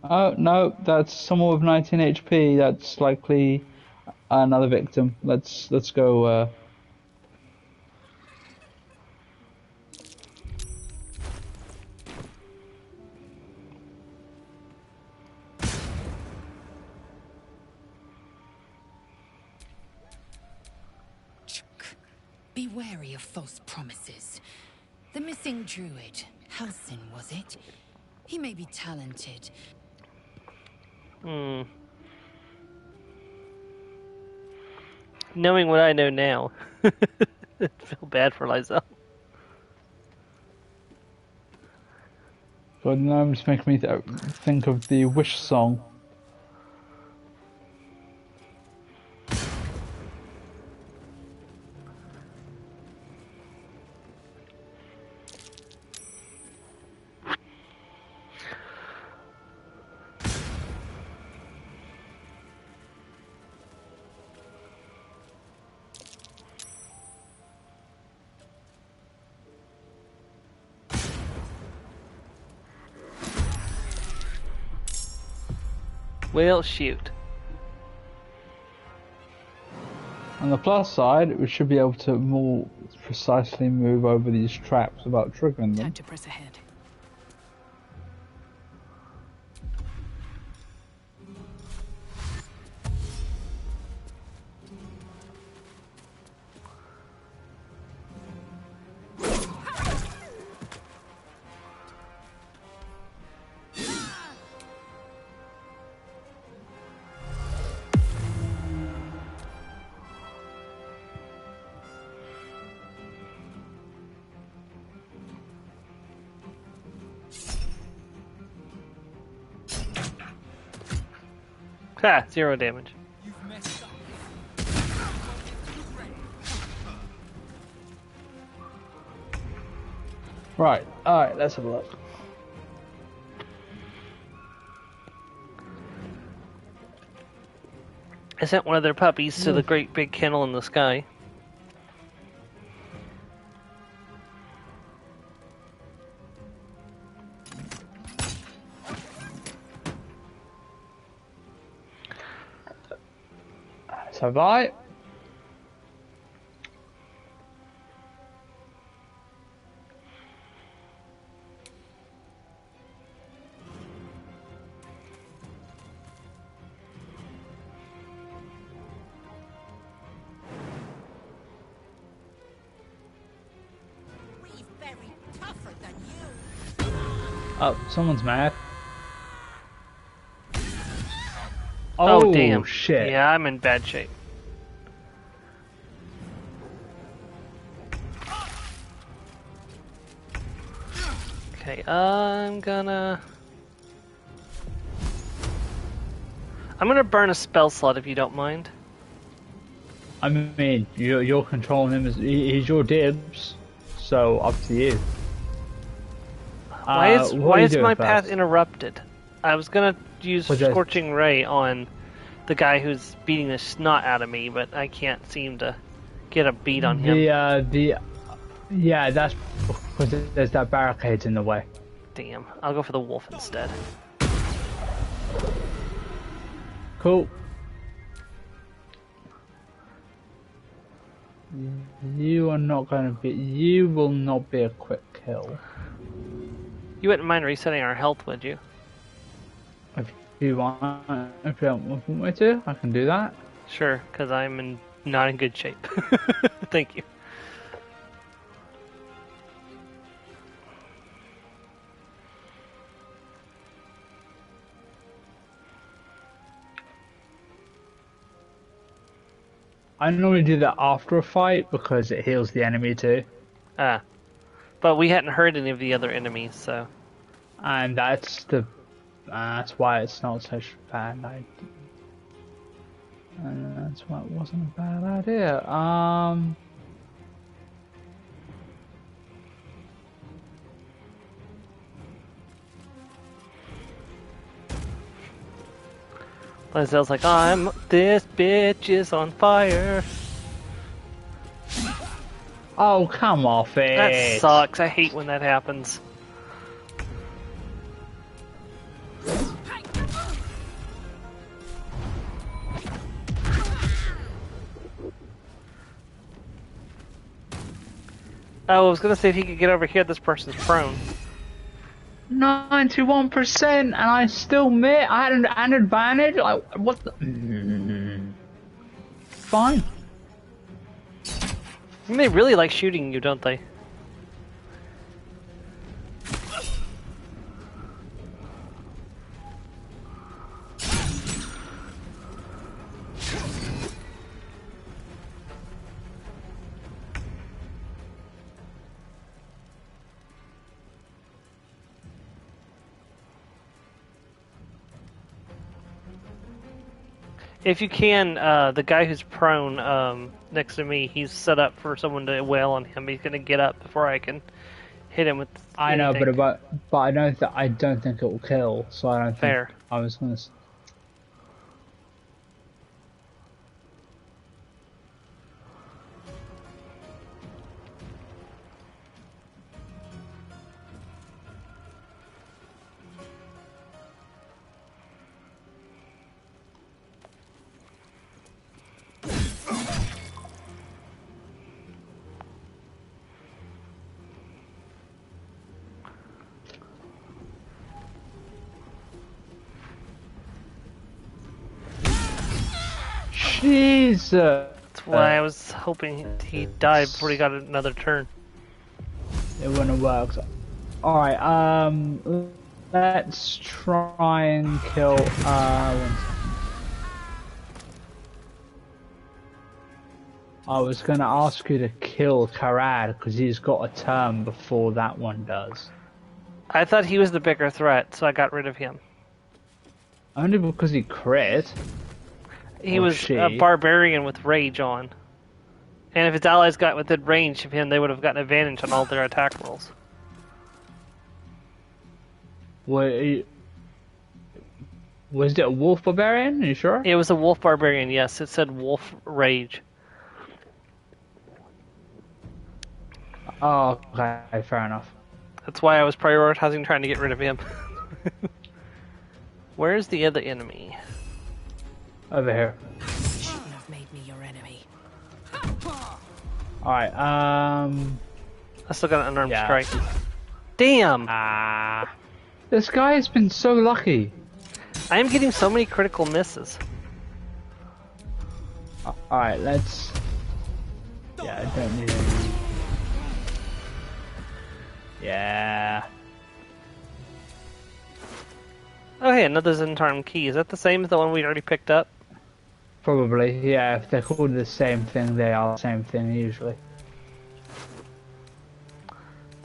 Oh no, that's someone with 19 HP. That's likely another victim. Let's go. Be wary of false promises. The missing druid, Halsin, was it? He may be talented. Knowing what I know now, I feel bad for myself. God, now I'm just making me think of the Wish song. Well, shoot. On the plus side, we should be able to more precisely move over these traps without triggering them. Time to press ahead. Ha! 0 damage. Right, alright, let's have a look. I sent one of their puppies to the great big kennel in the sky. So right. Oh, someone's mad. Oh, damn. Shit. Yeah, I'm in bad shape. Okay, I'm gonna burn a spell slot if you don't mind. I mean, you're controlling him. He's your dibs, so up to you. Why is my path first? interrupted? I was gonna use Scorching Ray on the guy who's beating the snot out of me, but I can't seem to get a beat on him. Yeah, that's because there's that barricade in the way. Damn, I'll go for the wolf instead. Cool. You will not be a quick kill. You wouldn't mind resetting our health, would you? If you don't want me to, I can do that. Sure, because I'm not in good shape. Thank you. I normally do that after a fight because it heals the enemy too. Ah. But we hadn't heard any of the other enemies, so... And that's why it's not such a bad idea. And that's why it wasn't a bad idea. Lae'zel's like, this bitch is on fire. Oh, come off it. That sucks. I hate when that happens. Oh, I was gonna say if he could get over here, this person's prone. 91%, and I still miss. I had an advantage. Like, what the? Fine. They really like shooting you, don't they? If you can, the guy who's prone next to me, he's set up for someone to wail on him. He's gonna get up before I can hit him with. I know, but I don't think it will kill. So I don't Fair. think I was gonna. Jesus. That's why I was hoping he died before he got another turn. It wouldn't have worked. Alright, let's try and kill, I was gonna ask you to kill Karad, because he's got a turn before that one does. I thought he was the bigger threat, so I got rid of him. Only because he crit. He was a barbarian with rage on. And if his allies got within range of him, they would have gotten advantage on all their attack rolls. Was it a wolf barbarian? Are you sure? It was a wolf barbarian, yes. It said wolf rage. Oh, okay, fair enough. That's why I was prioritizing trying to get rid of him. Where's the other enemy? Over here. Shouldn't have made me your enemy. Alright, I still got an unarmed strike. Damn! This guy has been so lucky. I am getting so many critical misses. Alright, let's... Yeah, I don't need any... Yeah... Oh hey, another Zentarm key. Is that the same as the one we already picked up? Probably, yeah. If they're called the same thing, they are the same thing usually.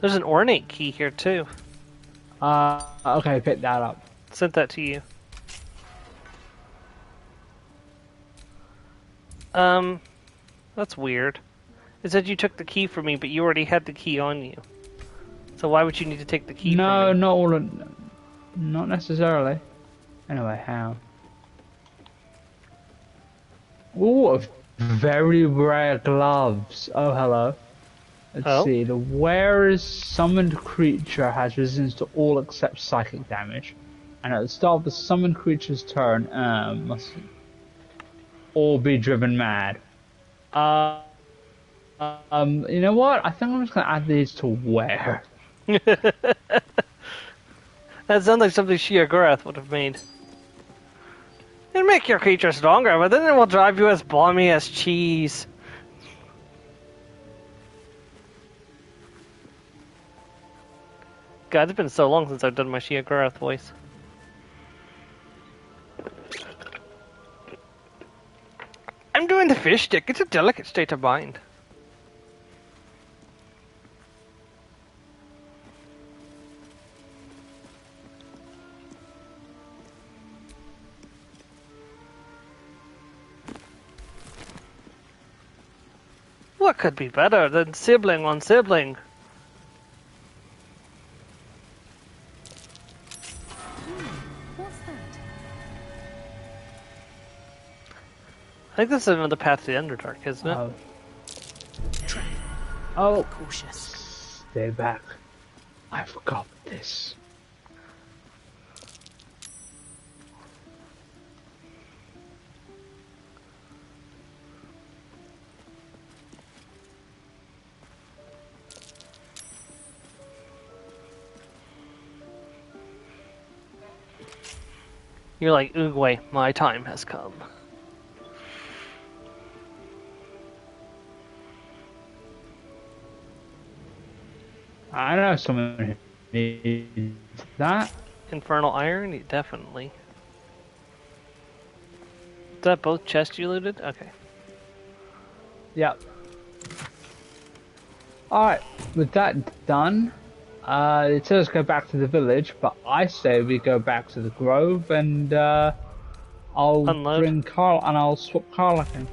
There's an ornate key here too. Okay, pick that up. Sent that to you. That's weird. It said you took the key from me, but you already had the key on you. So why would you need to take the key from me? No, not all of... Not necessarily. Anyway, how? Ooh, very rare gloves. Oh, hello. Let's see. The wearer's summoned creature has resistance to all except psychic damage. And at the start of the summoned creature's turn, must all be driven mad. You know what? I think I'm just gonna add these to wear. That sounds like something Shia would have made. It'll make your creature stronger, but then it will drive you as balmy as cheese. God, it's been so long since I've done my Shia voice. I'm doing the fish stick. It's a delicate state of mind. What could be better than sibling on sibling? What's that? think this is another path to the Underdark, isn't it? Oh, Cautious. stay back. I forgot this. You're like, Oogway, my time has come. I know someone who needs that. Infernal Iron? Definitely. Is that both chests you looted? Okay. Yep. Alright, with that done, it says go back to the village, but I say we go back to the grove and I'll Unload. bring Carl and I'll swap Carl in.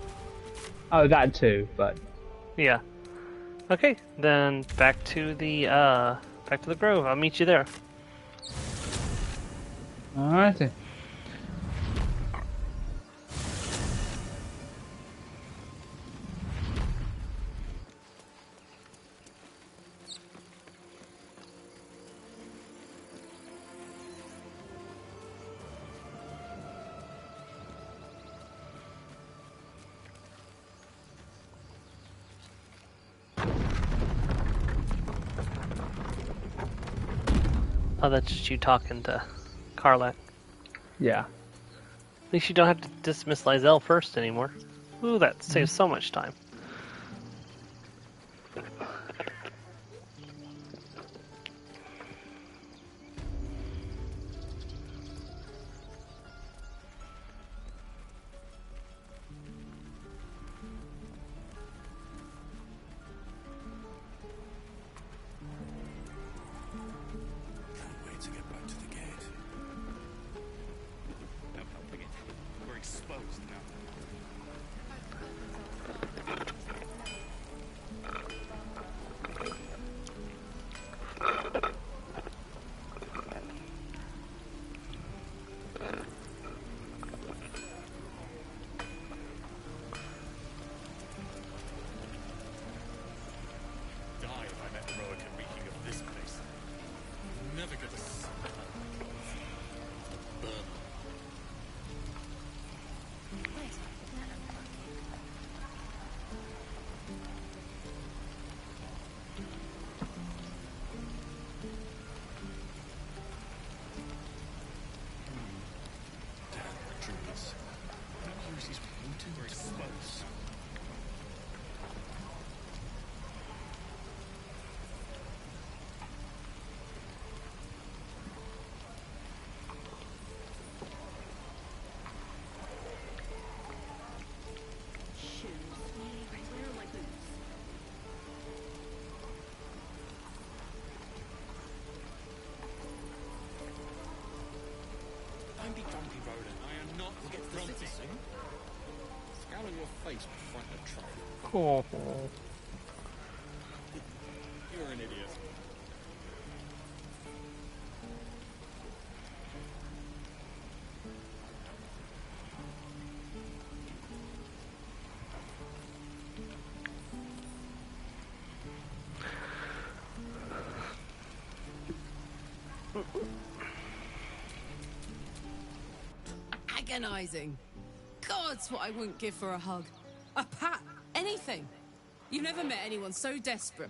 Oh, that too, but Yeah. Okay, then back to the grove. I'll meet you there. alrighty. Oh, that's just you talking to Karlak. Yeah. At least you don't have to dismiss Lizelle first anymore. Ooh, that saves so much time. Can't wait to get back to the gate. No helping it. We're exposed now. Die if I met Roica reeking of this place. Never get a burn. Troopers. Don't use his wooden or exposed. Don't be grumpy, Roland. I am not grumpy. Scowl on your face before the troll. Cool. You're an idiot. Agonizing. God's what I wouldn't give for a hug. A pat. Anything. You've never met anyone so desperate.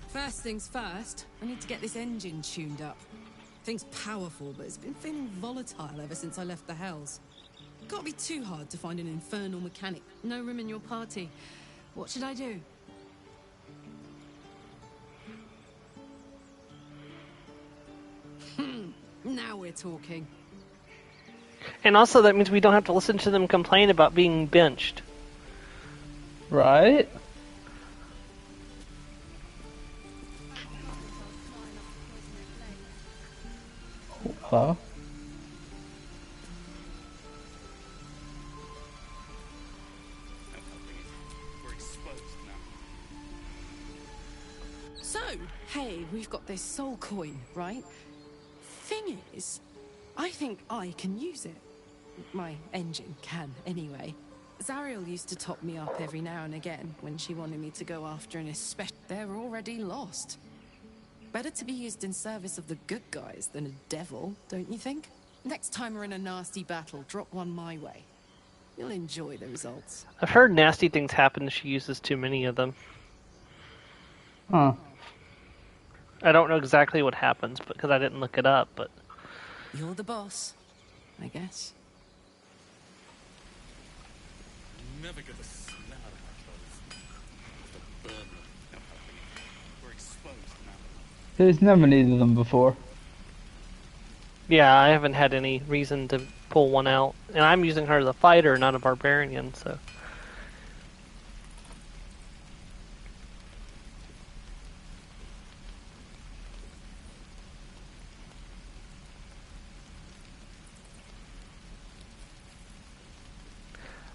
First things first, I need to get this engine tuned up. Thing's powerful, but it's been feeling volatile ever since I left the Hells. Can't be too hard to find an infernal mechanic. No room in your party. What should I do? Now we're talking. And also that means we don't have to listen to them complain about being benched. Right? Hello? We're exposed now. we've got this soul coin, right? Thing is, I think I can use it. My engine can, anyway. Zariel used to top me up every now and again when she wanted me to go after an especially. They're already lost. Better to be used in service of the good guys than a devil, don't you think? Next time we're in a nasty battle, drop one my way. You'll enjoy the results. I've heard nasty things happen if she uses too many of them. Huh. I don't know exactly what happens because I didn't look it up, but... You're the boss, I guess. Never get the smell out of our clothes. Have to burn them. We're exposed now. He's never needed them before. Yeah, I haven't had any reason to pull one out. And I'm using her as a fighter, not a barbarian, so...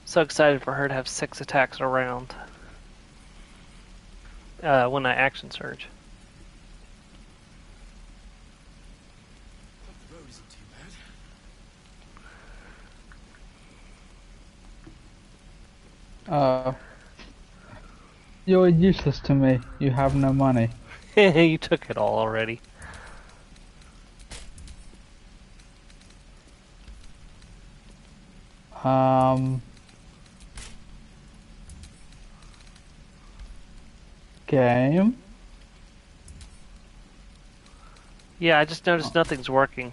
So excited for her to have 6 attacks a round when I action surge. The road isn't too bad. You're useless to me. You have no money. You took it all already. Game. Yeah, I just noticed nothing's working.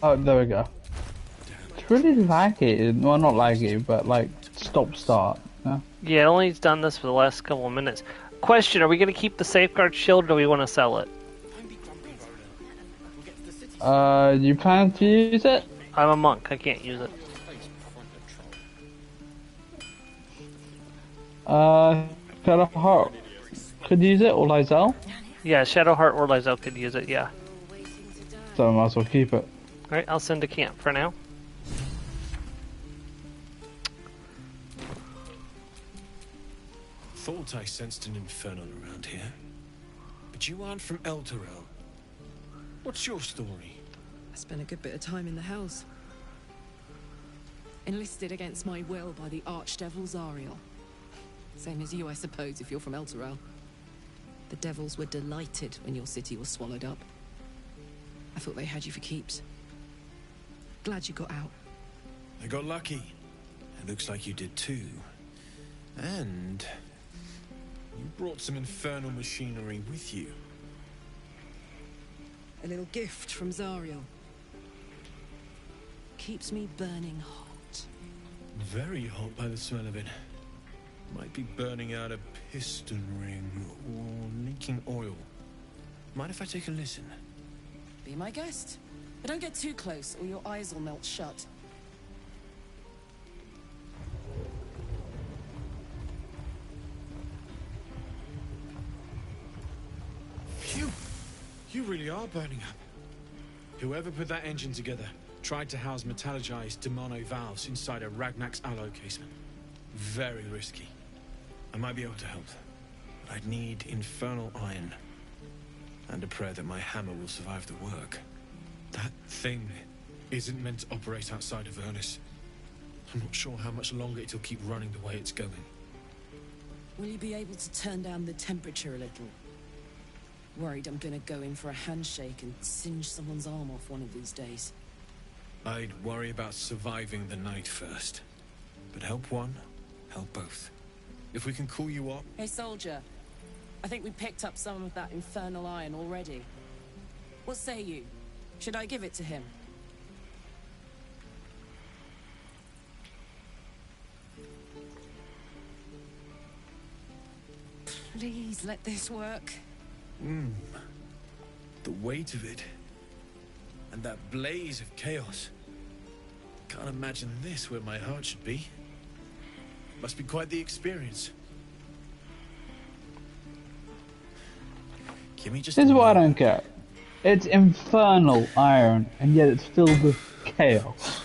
Oh, there we go. It's really laggy. Well, not laggy, but like stop-start. Yeah? Yeah, only's done this for the last couple of minutes. Question, are we going to keep the safeguard shield or do we want to sell it? You plan to use it? I'm a monk, I can't use it. Shadowheart could use it, or Lizelle? Yeah, Shadowheart or Lizelle could use it, yeah. So I might as well keep it. Alright, I'll send to camp for now. Thought I sensed an infernal around here. But you aren't from Elturel. What's your story? I spent a good bit of time in the Hells. Enlisted against my will by the Archdevil Zariel. Same as you, I suppose, if you're from Elturel. The devils were delighted when your city was swallowed up. I thought they had you for keeps. Glad you got out. I got lucky. It looks like you did too. And... you brought some infernal machinery with you. A little gift from Zariel. Keeps me burning hot. Very hot by the smell of it. Might be burning out a piston ring or leaking oil. Mind if I take a listen? Be my guest. But don't get too close or your eyes will melt shut. Phew! You really are burning up. Whoever put that engine together tried to house metallogized Demano valves inside a Ragnak's alloy casement. Very risky. I might be able to help, but I'd need infernal iron. And a prayer that my hammer will survive the work. That thing isn't meant to operate outside of Ernest. I'm not sure how much longer it'll keep running the way it's going. Will you be able to turn down the temperature a little? Worried I'm gonna go in for a handshake and singe someone's arm off one of these days. I'd worry about surviving the night first. But help one, help both. If we can cool you up... Hey, soldier. I think we picked up some of that infernal iron already. What say you? Should I give it to him? Please let this work. The weight of it. And that blaze of chaos. Can't imagine this where my heart should be. Must be quite the experience. Give me just This is what I don't get. It's infernal iron, and yet it's filled with chaos.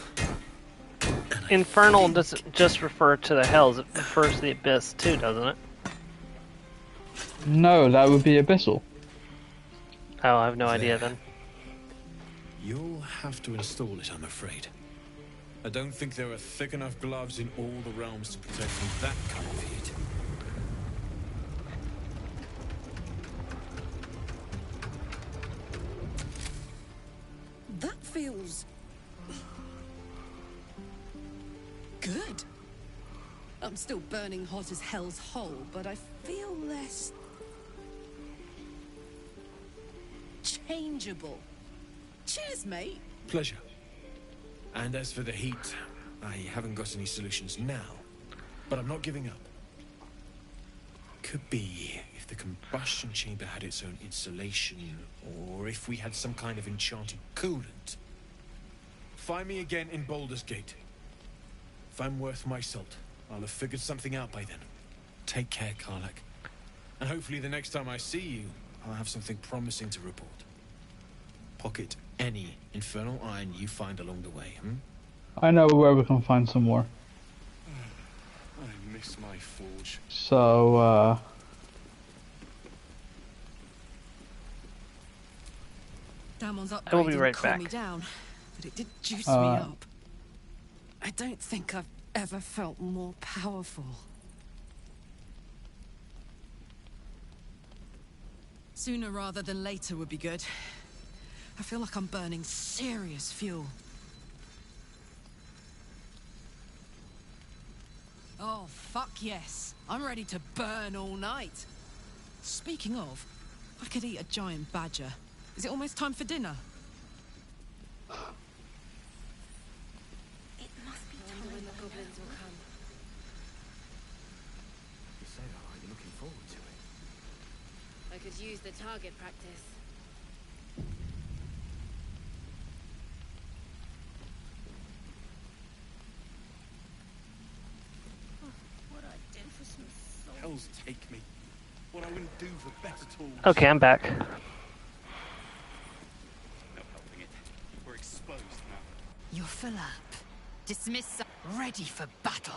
Infernal doesn't just refer to the hells, it refers to the abyss too, doesn't it? No, that would be Abyssal. Oh, I have no idea then. You'll have to install it, I'm afraid. I don't think there are thick enough gloves in all the realms to protect from that kind of heat. That feels... good. I'm still burning hot as hell's hole, but I feel less... changeable. Cheers, mate. Pleasure. And as for the heat, I haven't got any solutions now, but I'm not giving up. Could be if the combustion chamber had its own insulation, or if we had some kind of enchanted coolant. Find me again in Baldur's Gate. If I'm worth my salt, I'll have figured something out by then. Take care, Karlak. And hopefully the next time I see you, I'll have something promising to report. Pocket any infernal iron you find along the way, I know where we can find some more. I miss my forge. So, Damon's I will upgrade be didn't right calm back. me down, but it did juice me up. I don't think I've ever felt more powerful. Sooner rather than later would be good. I feel like I'm burning serious fuel. Oh, fuck yes. I'm ready to burn all night. Speaking of, I could eat a giant badger. Is it almost time for dinner? It must be time when the goblins will come. You say that like you're looking forward to it. I could use the target practice. What I'd do for some salt. Hells take me. What I wouldn't do for better tools. Okay, I'm back. No helping it. We're exposed now. You're full up. Dismiss. Ready for battle.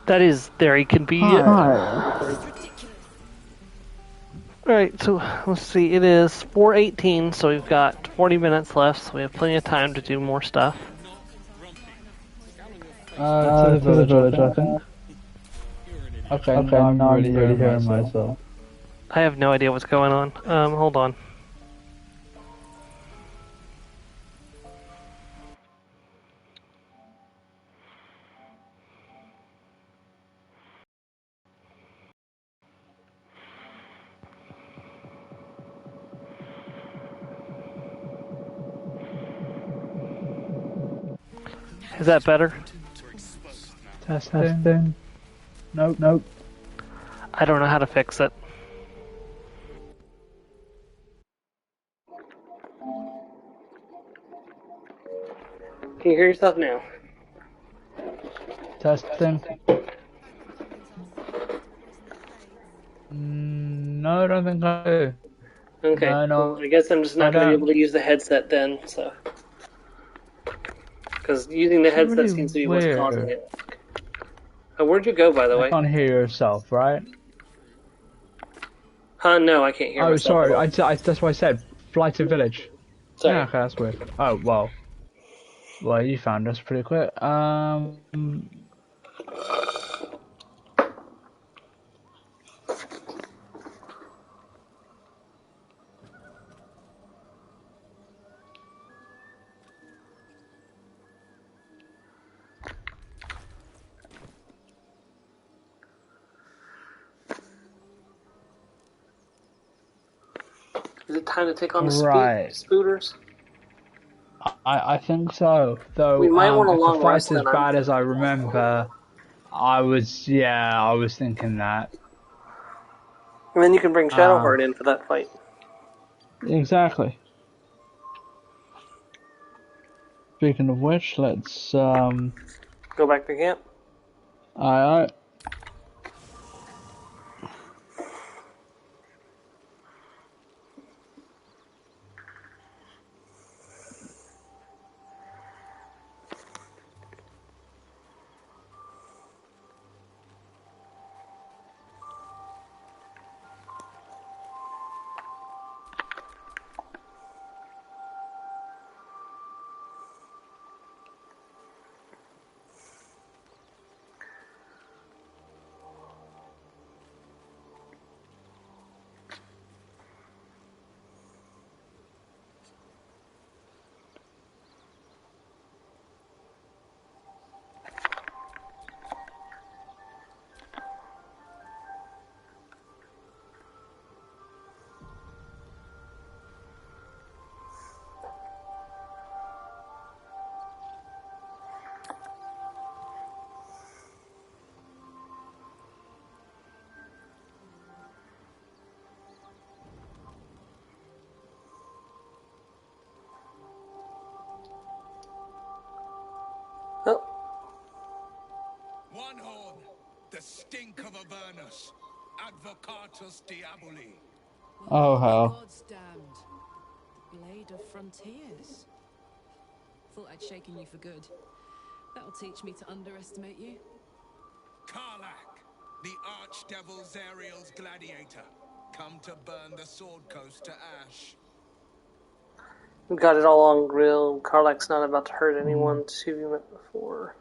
That is very convenient. Alright, so let's see, it is 4:18, so we've got 40 minutes left, so we have plenty of time to do more stuff. to the village, I think. Okay, now I'm really hearing myself. I have no idea what's going on. Hold on. Is that better? Testing. Nope. I don't know how to fix it. Can you hear yourself now? Testing. No, I don't think I do. Okay, No. well, I guess I'm just not going to be able to use the headset then, so... Because using the headset really seems to be weird. what's causing it. Where'd you go, by the way? You can't hear yourself, right? No, I can't hear myself. Oh, sorry, that's what I said. Fly to village. Sorry. Yeah, okay, that's weird. Oh, well. Well, you found us pretty quick. Is it time to take on the spooters? I think so. Though, We might want a if long the fight's rest, as then bad as I remember, I was thinking that. And then you can bring Shadowheart in for that fight. Exactly. Speaking of which, let's go back to camp. Aye. The stink of Avernus. Advocatus Diaboli. Oh Well, hell. God's damned. The Blade of Frontiers. Thought I'd shaken you for good. That'll teach me to underestimate you. Karlach, the Archdevil Zariel's gladiator. Come to burn the Sword Coast to ash. We got it all on grill. Karlach's not about to hurt anyone. Who you met before.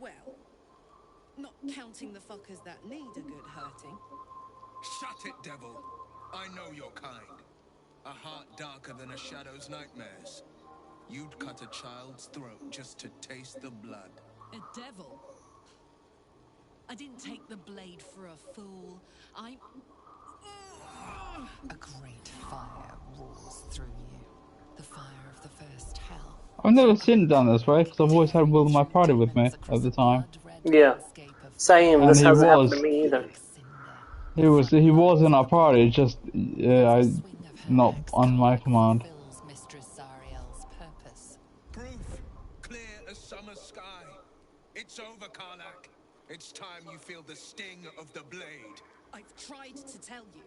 Well, not counting the fuckers that need a good hurting. Shut it, devil. I know your kind. A heart darker than a shadow's nightmares. You'd cut a child's throat just to taste the blood. A devil? I didn't take the blade for a fool. A great fire roars through you. The fire of the first hell. I've never seen it done this way because I've always had Will in my party with me at the time. Yeah. Same. And this he hasn't happened was. to me either. He was in our party, just not on my command. Mistress Zariel's purpose. Proof, clear as summer sky. It's over, Karlach. It's time you feel the sting of the blade. I've tried to tell you.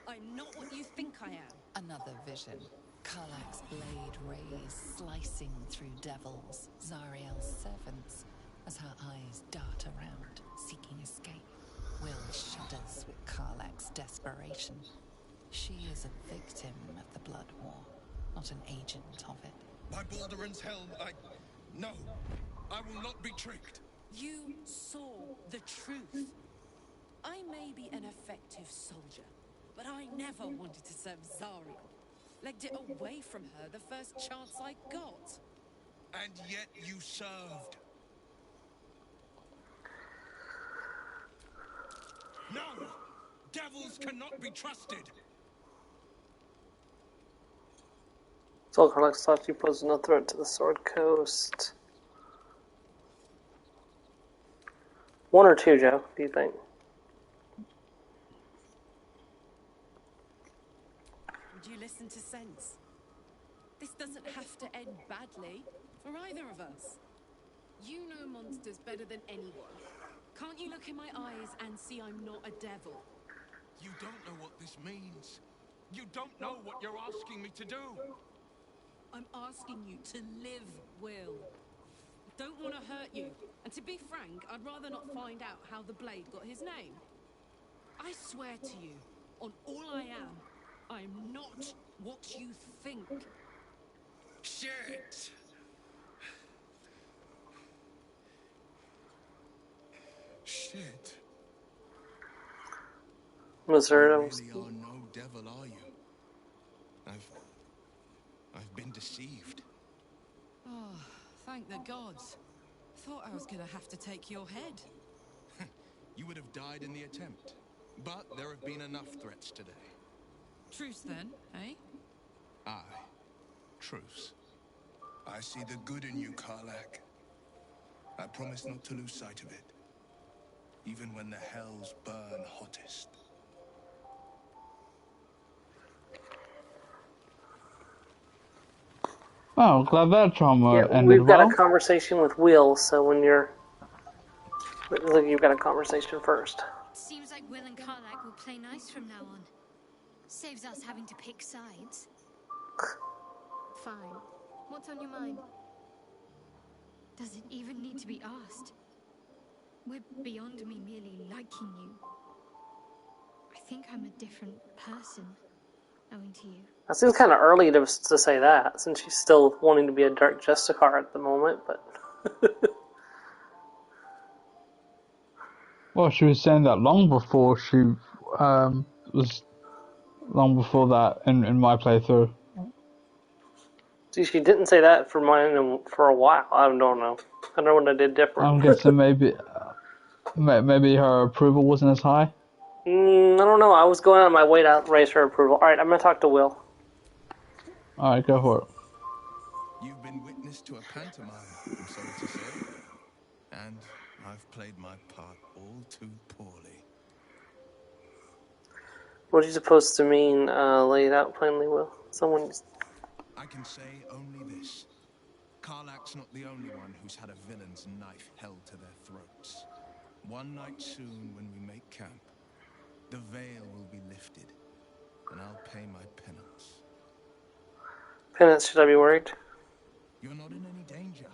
I'm not what you think I am. Another vision. Karlach's blade rays slicing through devils, Zariel's servants, as her eyes dart around, seeking escape. Will shudders with Karlach's desperation. She is a victim of the Blood War, not an agent of it. By Baldur's helm, No, I will not be tricked. You saw the truth. I may be an effective soldier, but I never wanted to serve Zariel. Legged it away from her the first chance I got. And yet you served. No! Devils cannot be trusted! So Karlach thought you posed no threat to the Sword Coast. 1 or 2, Joe, do you think? Would you listen to sense? This doesn't have to end badly for either of us. You know monsters better than anyone. Can't you look in my eyes and see I'm not a devil? You don't know what this means. You don't know what you're asking me to do. I'm asking you to live, Will. I don't want to hurt you. And to be frank, I'd rather not find out how the Blade got his name. I swear to you, on all I am, I'm not what you think. Shit! Shit. Was there You really are no devil, are you? I've been deceived. Oh, thank the gods. Thought I was gonna have to take your head. You would have died in the attempt. But there have been enough threats today. Truce then, eh? Aye. Truce. I see the good in you, Karlach. I promise not to lose sight of it. Even when the hells burn hottest. Oh, glad that trauma ended we've got well. a conversation with Will, so when you're... Look, you've got a conversation first. Seems like Will and Karlach will play nice from now on. Saves us having to pick sides. Fine. What's on your mind? Doesn't even need to be asked. We're beyond me merely liking you. I think I'm a different person, owing to you. It seems kind of early to say that, since she's still wanting to be a Dark Justicar at the moment, but... Well, she was saying that long before she was long before that in my playthrough. See, she didn't say that for mine for a while. I don't know. I don't know what I did different. I'm guessing maybe her approval wasn't as high. I don't know. I was going out of my way to raise her approval. All right, I'm going to talk to Will. All right, go for it. You've been witness to a pantomime, I'm sorry to say. And I've played my part all too poorly. What are you supposed to mean, lay it out plainly, Will? Someone... I can say only this. Karlach's not the only one who's had a villain's knife held to their throats. One night soon, when we make camp, the veil will be lifted, and I'll pay my penance. Penance, should I be worried? You're not in any danger,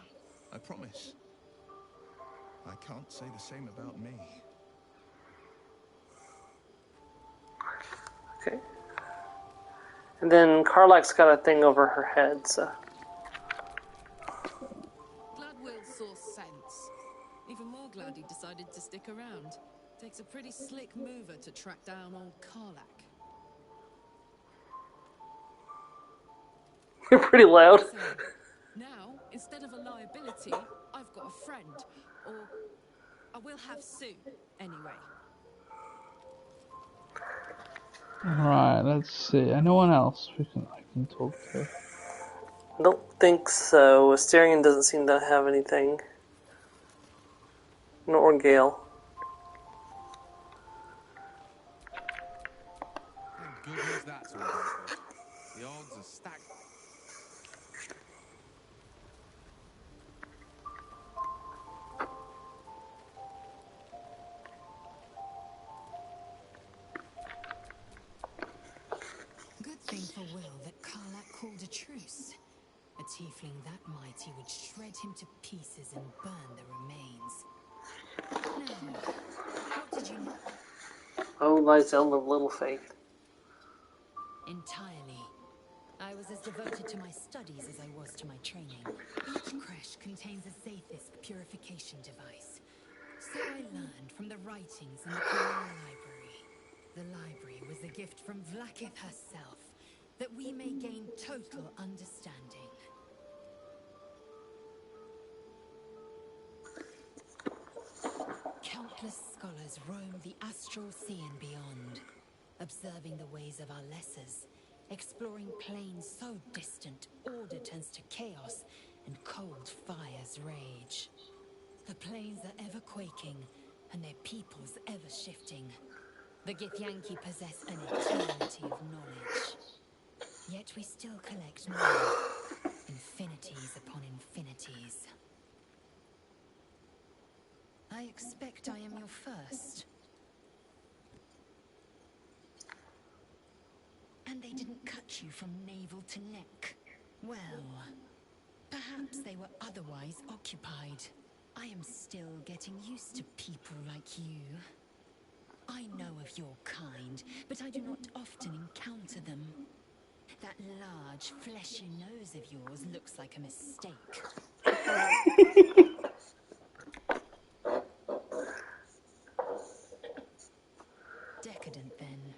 I promise. I can't say the same about me. Okay. And then Karlach's got a thing over her head, so... Glad Will saw sense. Even more glad he decided to stick around. Takes a pretty slick mover to track down old Karlach. You're pretty loud. So, now, instead of a liability, I've got a friend. Or I will have soon, anyway. Right, let's see. Anyone else I can talk to? I don't think so. Asterion doesn't seem to have anything. Nor Gale. Thank goodness that's all dealt with. The odds are stacked. Good thing for Will that Karlach called a truce. A tiefling that mighty would shred him to pieces and burn the remains. Now, what did you know? Oh, lies the elm of little faith. Entirely. I was as devoted to my studies as I was to my training. Each creche contains a Zathist purification device. So I learned from the writings in the Colonial Library. The library was a gift from Vlaakith herself, that we may gain total understanding. Countless scholars roam the astral sea and beyond, observing the ways of our lessers, exploring planes so distant, order turns to chaos, and cold fires rage. The planes are ever quaking, and their peoples ever shifting. The Githyanki possess an eternity of knowledge. Yet we still collect more, infinities upon infinities. I expect I am your first. And they didn't cut you from navel to neck. Well, perhaps they were otherwise occupied. I am still getting used to people like you. I know of your kind, but I do not often encounter them. That large, fleshy nose of yours looks like a mistake. Decadent, then.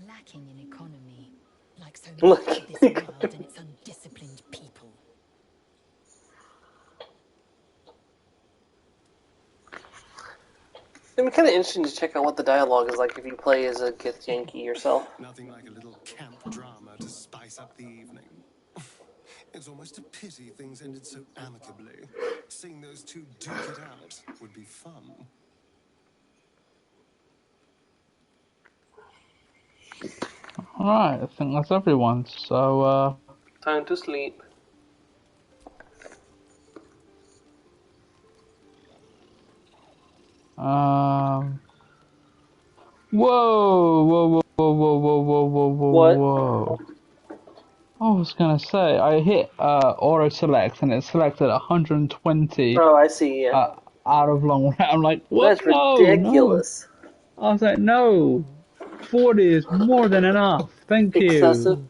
Lacking in economy. Like so much of this world and its undisciplined people. It'd be kind of interesting to check out what the dialogue is like if you play as a Githyanki yourself. Nothing like a little camp drama to spice up the evening. It's almost a pity things ended so amicably. Seeing those two duke it out would be fun. Alright, I think that's everyone, so, Time to sleep. Whoa, whoa, whoa, whoa, whoa, whoa, whoa, whoa, What? whoa. I was gonna say, I hit, auto select and it selected 120. Oh, I see, yeah. Out of long range. I'm like, what? That's No, ridiculous. no. I was like, no. 40 is more than enough. Thank Excessive. you.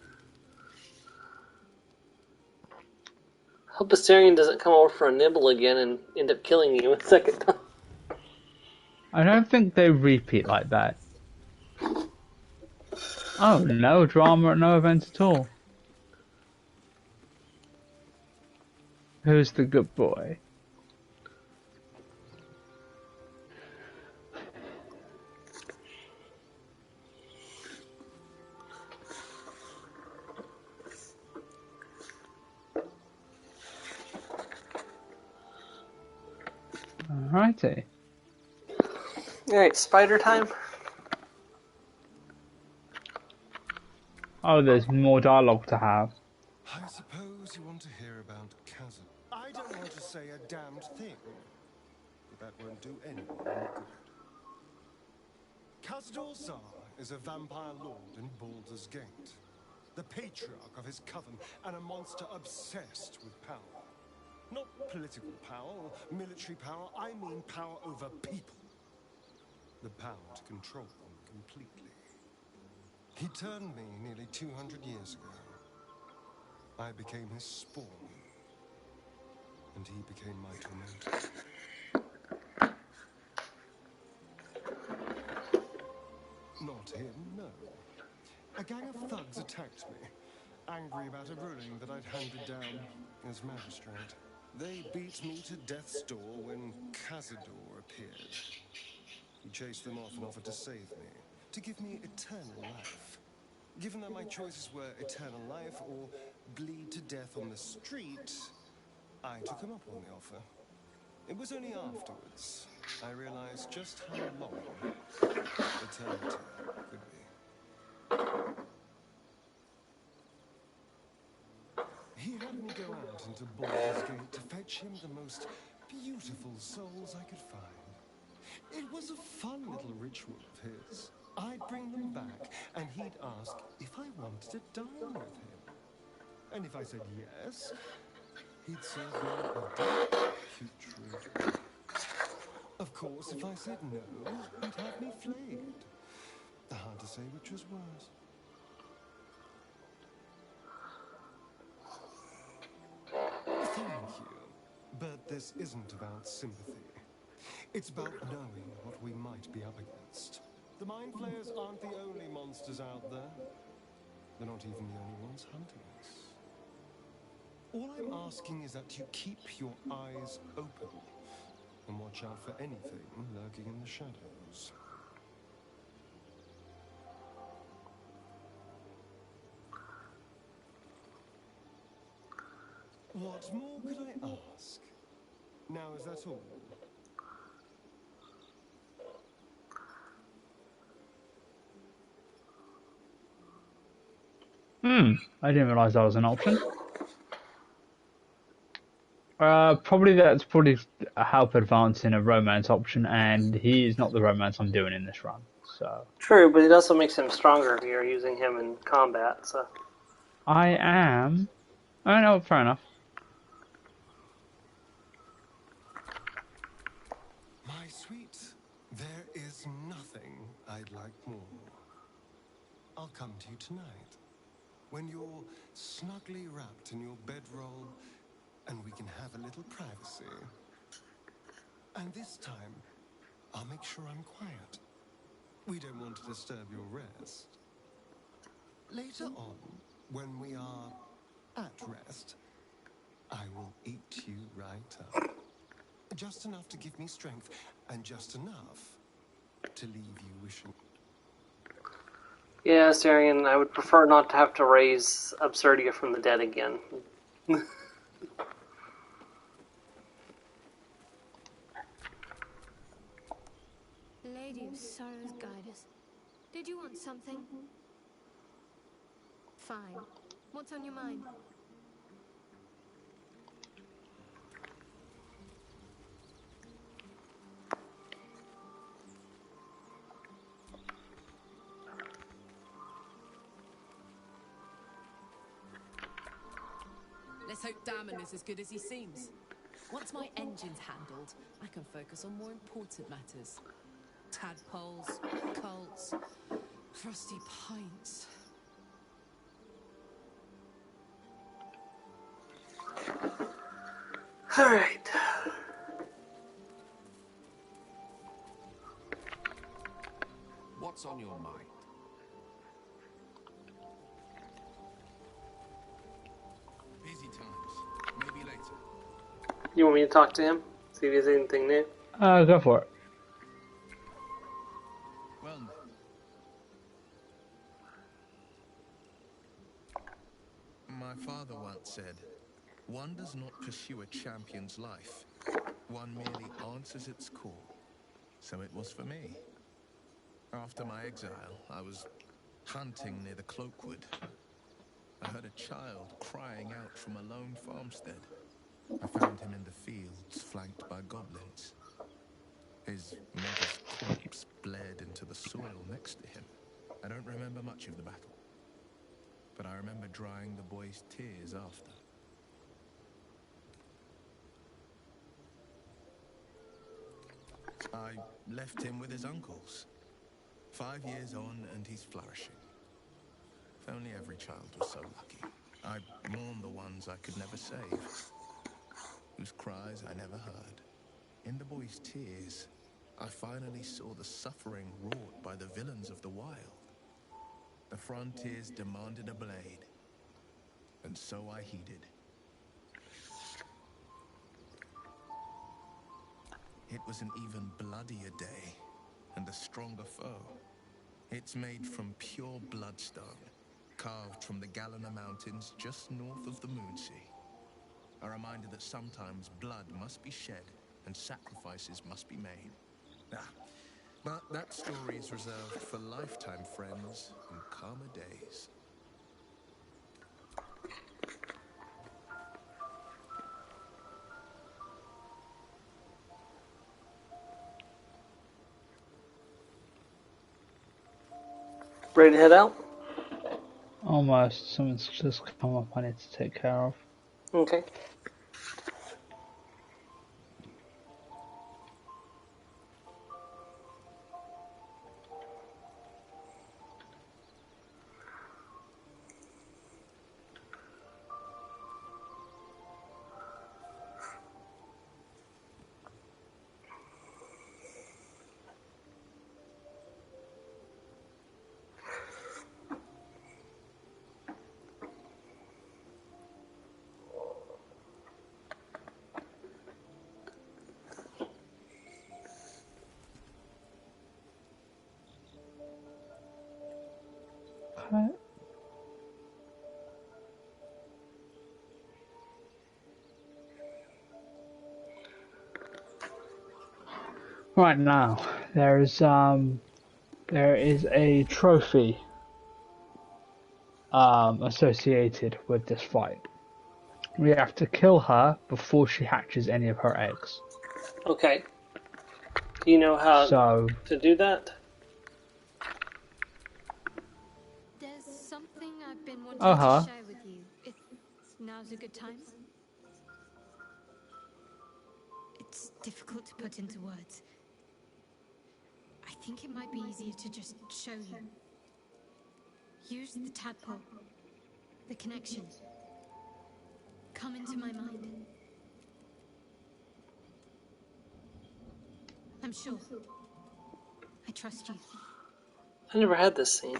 Hope Asterion doesn't come over for a nibble again and end up killing you a second time. I don't think they repeat like that. Oh, no drama, no event at all. Who's the good boy? Alrighty. Alright, spider time. Oh, there's more dialogue to have. I suppose I don't want to say a damned thing, but that won't do anyone any good. Khazad Zar is a vampire lord in Baldur's Gate, the patriarch of his coven, and a monster obsessed with power. Not political power or military power, I mean power over people. The power to control them completely. He turned me nearly 200 years ago. I became his spawn, and he became my tormentor. Not him, no. A gang of thugs attacked me, angry about a ruling that I'd handed down as magistrate. They beat me to death's door when Cazador appeared. He chased them off and offered to save me, to give me eternal life. Given that my choices were eternal life or bleed to death on the street, I took him up on the offer. It was only afterwards I realized just how long eternity could be. He had me go out into Baldur's Gate to fetch him the most beautiful souls I could find. It was a fun little ritual of his. I'd bring them back, and he'd ask if I wanted to dine with him. And if I said yes, he'd serve me a dark, putrid. Of course, if I said no, he'd have me flayed. Hard to say which was worse. Thank you. But this isn't about sympathy. It's about knowing what we might be up against. The Mind Flayers aren't the only monsters out there. They're not even the only ones hunting us. All I'm asking is that you keep your eyes open and watch out for anything lurking in the shadows. What more could I ask? Now, is that all? I didn't realise that was an option. Probably that's probably a help advance in a romance option, and he is not the romance I'm doing in this run. So true, but it also makes him stronger if you're using him in combat. So I am. Oh no, fair enough. My sweet, there is nothing I'd like more. I'll come to you tonight, when you're snugly wrapped in your bedroll, and we can have a little privacy. And this time, I'll make sure I'm quiet. We don't want to disturb your rest. Later on, when we are at rest, I will eat you right up. Just enough to give me strength, and just enough to leave you wishing. yeah, Sarian, I would prefer not to have to raise Absurdia from the dead again. Lady of Sorrows, guide us. Did you want something? Fine. What's on your mind? Let's hope Damon is as good as he seems. Once my engine's handled, I can focus on more important matters. Tadpoles, cults, frosty pints. Alright. What's on your mind? Busy times. Maybe later. You want me to talk to him? See if he has anything new? Go for it. Well, my father once said, one does not pursue a champion's life. One merely answers its call. So it was for me. After my exile, I was hunting near the Cloakwood. I heard a child crying out from a lone farmstead. I found him in the fields, flanked by goblins. His mother's corpse bled into the soil next to him. I don't remember much of the battle, but I remember drying the boy's tears after. I left him with his uncles. 5 years on, and he's flourishing. If only every child was so lucky. I mourn the ones I could never save, whose cries I never heard. In the boy's tears, I finally saw the suffering wrought by the villains of the wild. The frontiers demanded a blade, and so I heeded. It was an even bloodier day, and a stronger foe. It's made from pure bloodstone, carved from the Galena Mountains just north of the Moonsea. A reminder that sometimes blood must be shed and sacrifices must be made. But that story is reserved for lifetime friends and calmer days. Ready to head out? Almost. Something's just come up I need to take care of. Okay. Okay. Right now, there is a trophy associated with this fight. We have to kill her before she hatches any of her eggs. Okay. Do you know how to do that? There's something I've been wanting Uh-huh. to share with you. If now's a good time. It's difficult to put into words. I think it might be easier to just show you. Use the tadpole. The connection. Come into my mind. I'm sure. I trust you. I never had this scene.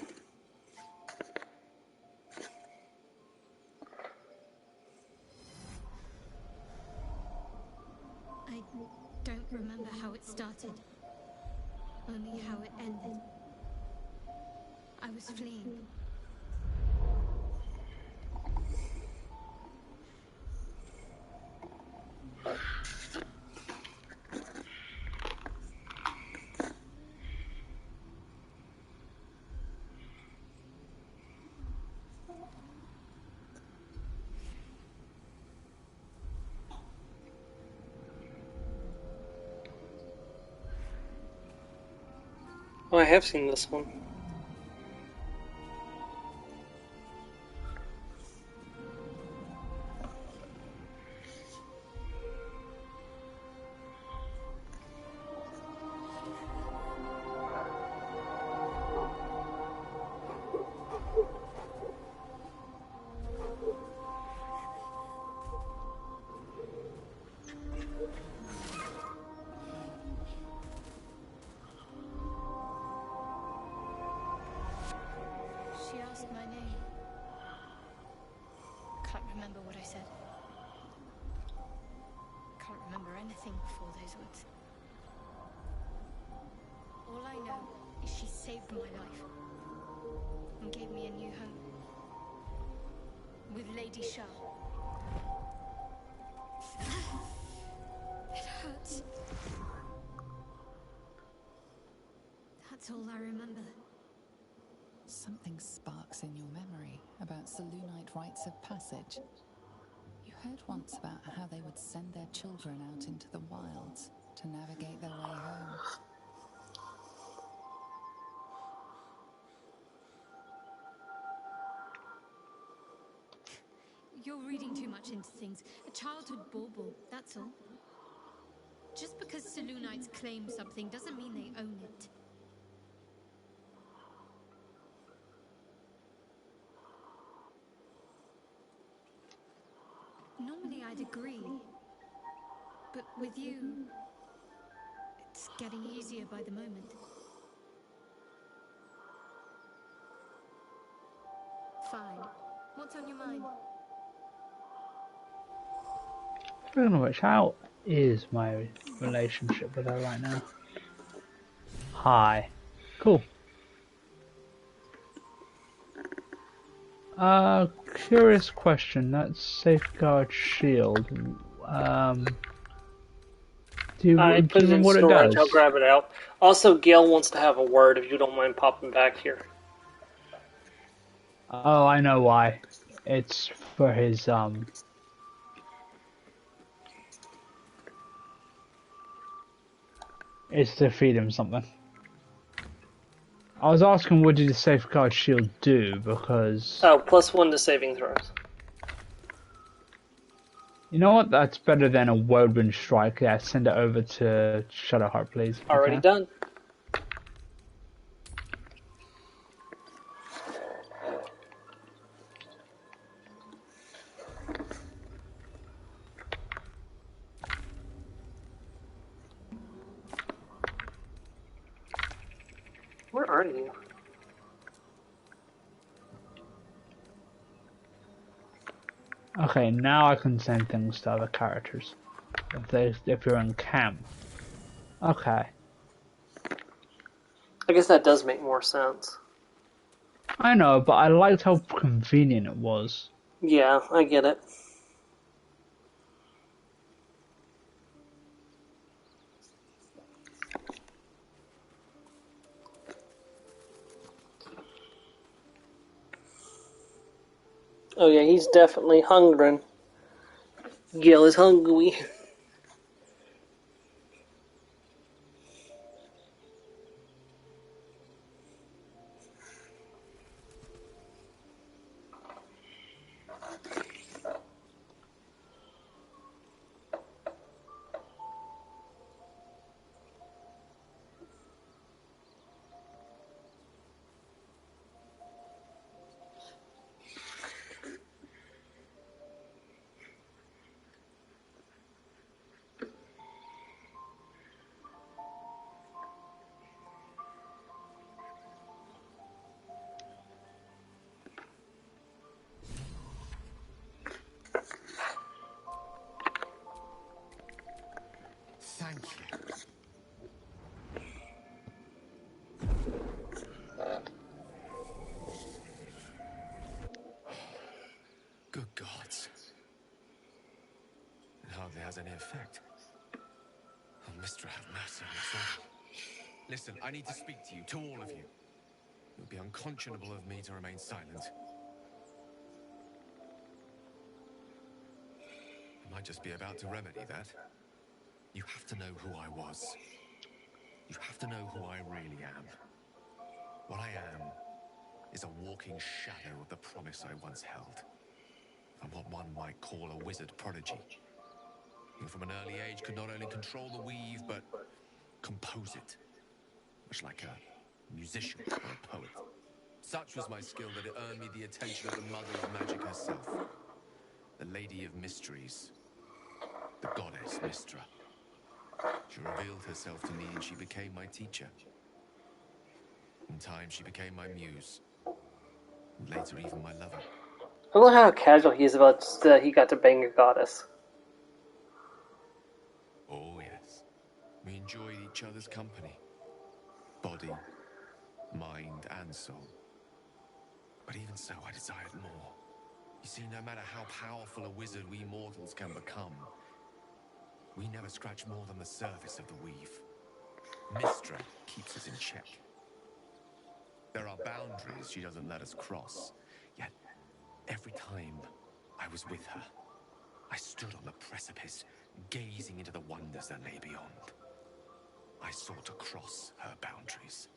I don't remember how it started. Only how it ended. I was fleeing. Oh, I have seen this one. She asked my name. Can't remember what I said. Can't remember anything before those words. All I know is she saved my life and gave me a new home with Lady Shah. It hurts. That's all I remember. Something sparks in your memory about Selûnite rites of passage. You heard once about how they would send their children out into the wilds to navigate their way home. You're reading too much into things. A childhood bauble, that's all. Just because Selûnites claim something doesn't mean they own it. Normally I'd agree. But with you, it's getting easier by the moment. Fine. What's on your mind? I don't know how is my relationship with her right now. Hi. Cool. Curious question. That safeguard shield. Do you I put it in remember what it storage. does? I'll grab it out. Also, Gail wants to have a word if you don't mind popping back here. Oh, I know why. It's for his It's to feed him something. I was asking what did the safeguard shield do, because... Oh, +1 to saving throws. You know what? That's better than a whirlwind strike. Yeah, send it over to Shadowheart, please. Already done. Where are you? Okay, now I can send things to other characters. If you're in camp. Okay. I guess that does make more sense. I know, but I liked how convenient it was. Yeah, I get it. Oh yeah, he's definitely hungering. Gil is hungry. Thank you. Good gods. It hardly has any effect. Oh, Mistra, have mercy on us all. Listen, I need to speak to you, to all of you. It would be unconscionable of me to remain silent. I might just be about to remedy that. You have to know who I was. You have to know who I really am. What I am is a walking shadow of the promise I once held. I'm what one might call a wizard prodigy. Who from an early age could not only control the weave, but compose it. Much like a musician or a poet. Such was my skill that it earned me the attention of the mother of magic herself. The Lady of Mysteries. The goddess Mistra. She revealed herself to me and she became my teacher. In time, she became my muse. And later, even my lover. I love how casual he is about that he got to bang a goddess. Oh, yes. We enjoyed each other's company. Body, mind, and soul. But even so, I desired more. You see, no matter how powerful a wizard we mortals can become, we never scratch more than the surface of the weave. Mistra keeps us in check. There are boundaries she doesn't let us cross. Yet, every time I was with her, I stood on the precipice, gazing into the wonders that lay beyond. I sought to cross her boundaries.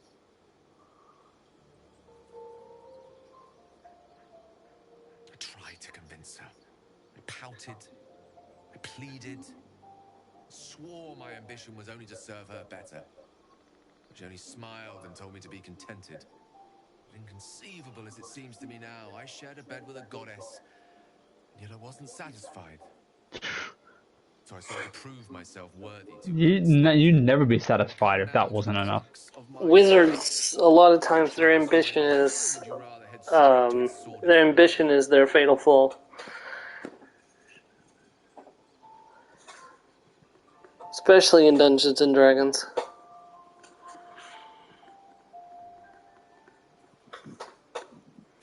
I tried to convince her. I pouted. I pleaded. Swore my ambition was only to serve her better. She only smiled and told me to be contented. But inconceivable as it seems to me now, I shared a bed with a goddess, and yet I wasn't satisfied. So I sought to prove myself worthy to You'd never be satisfied if that wasn't enough. Wizards, a lot of times their ambition is their fatal flaw. Especially in Dungeons and Dragons.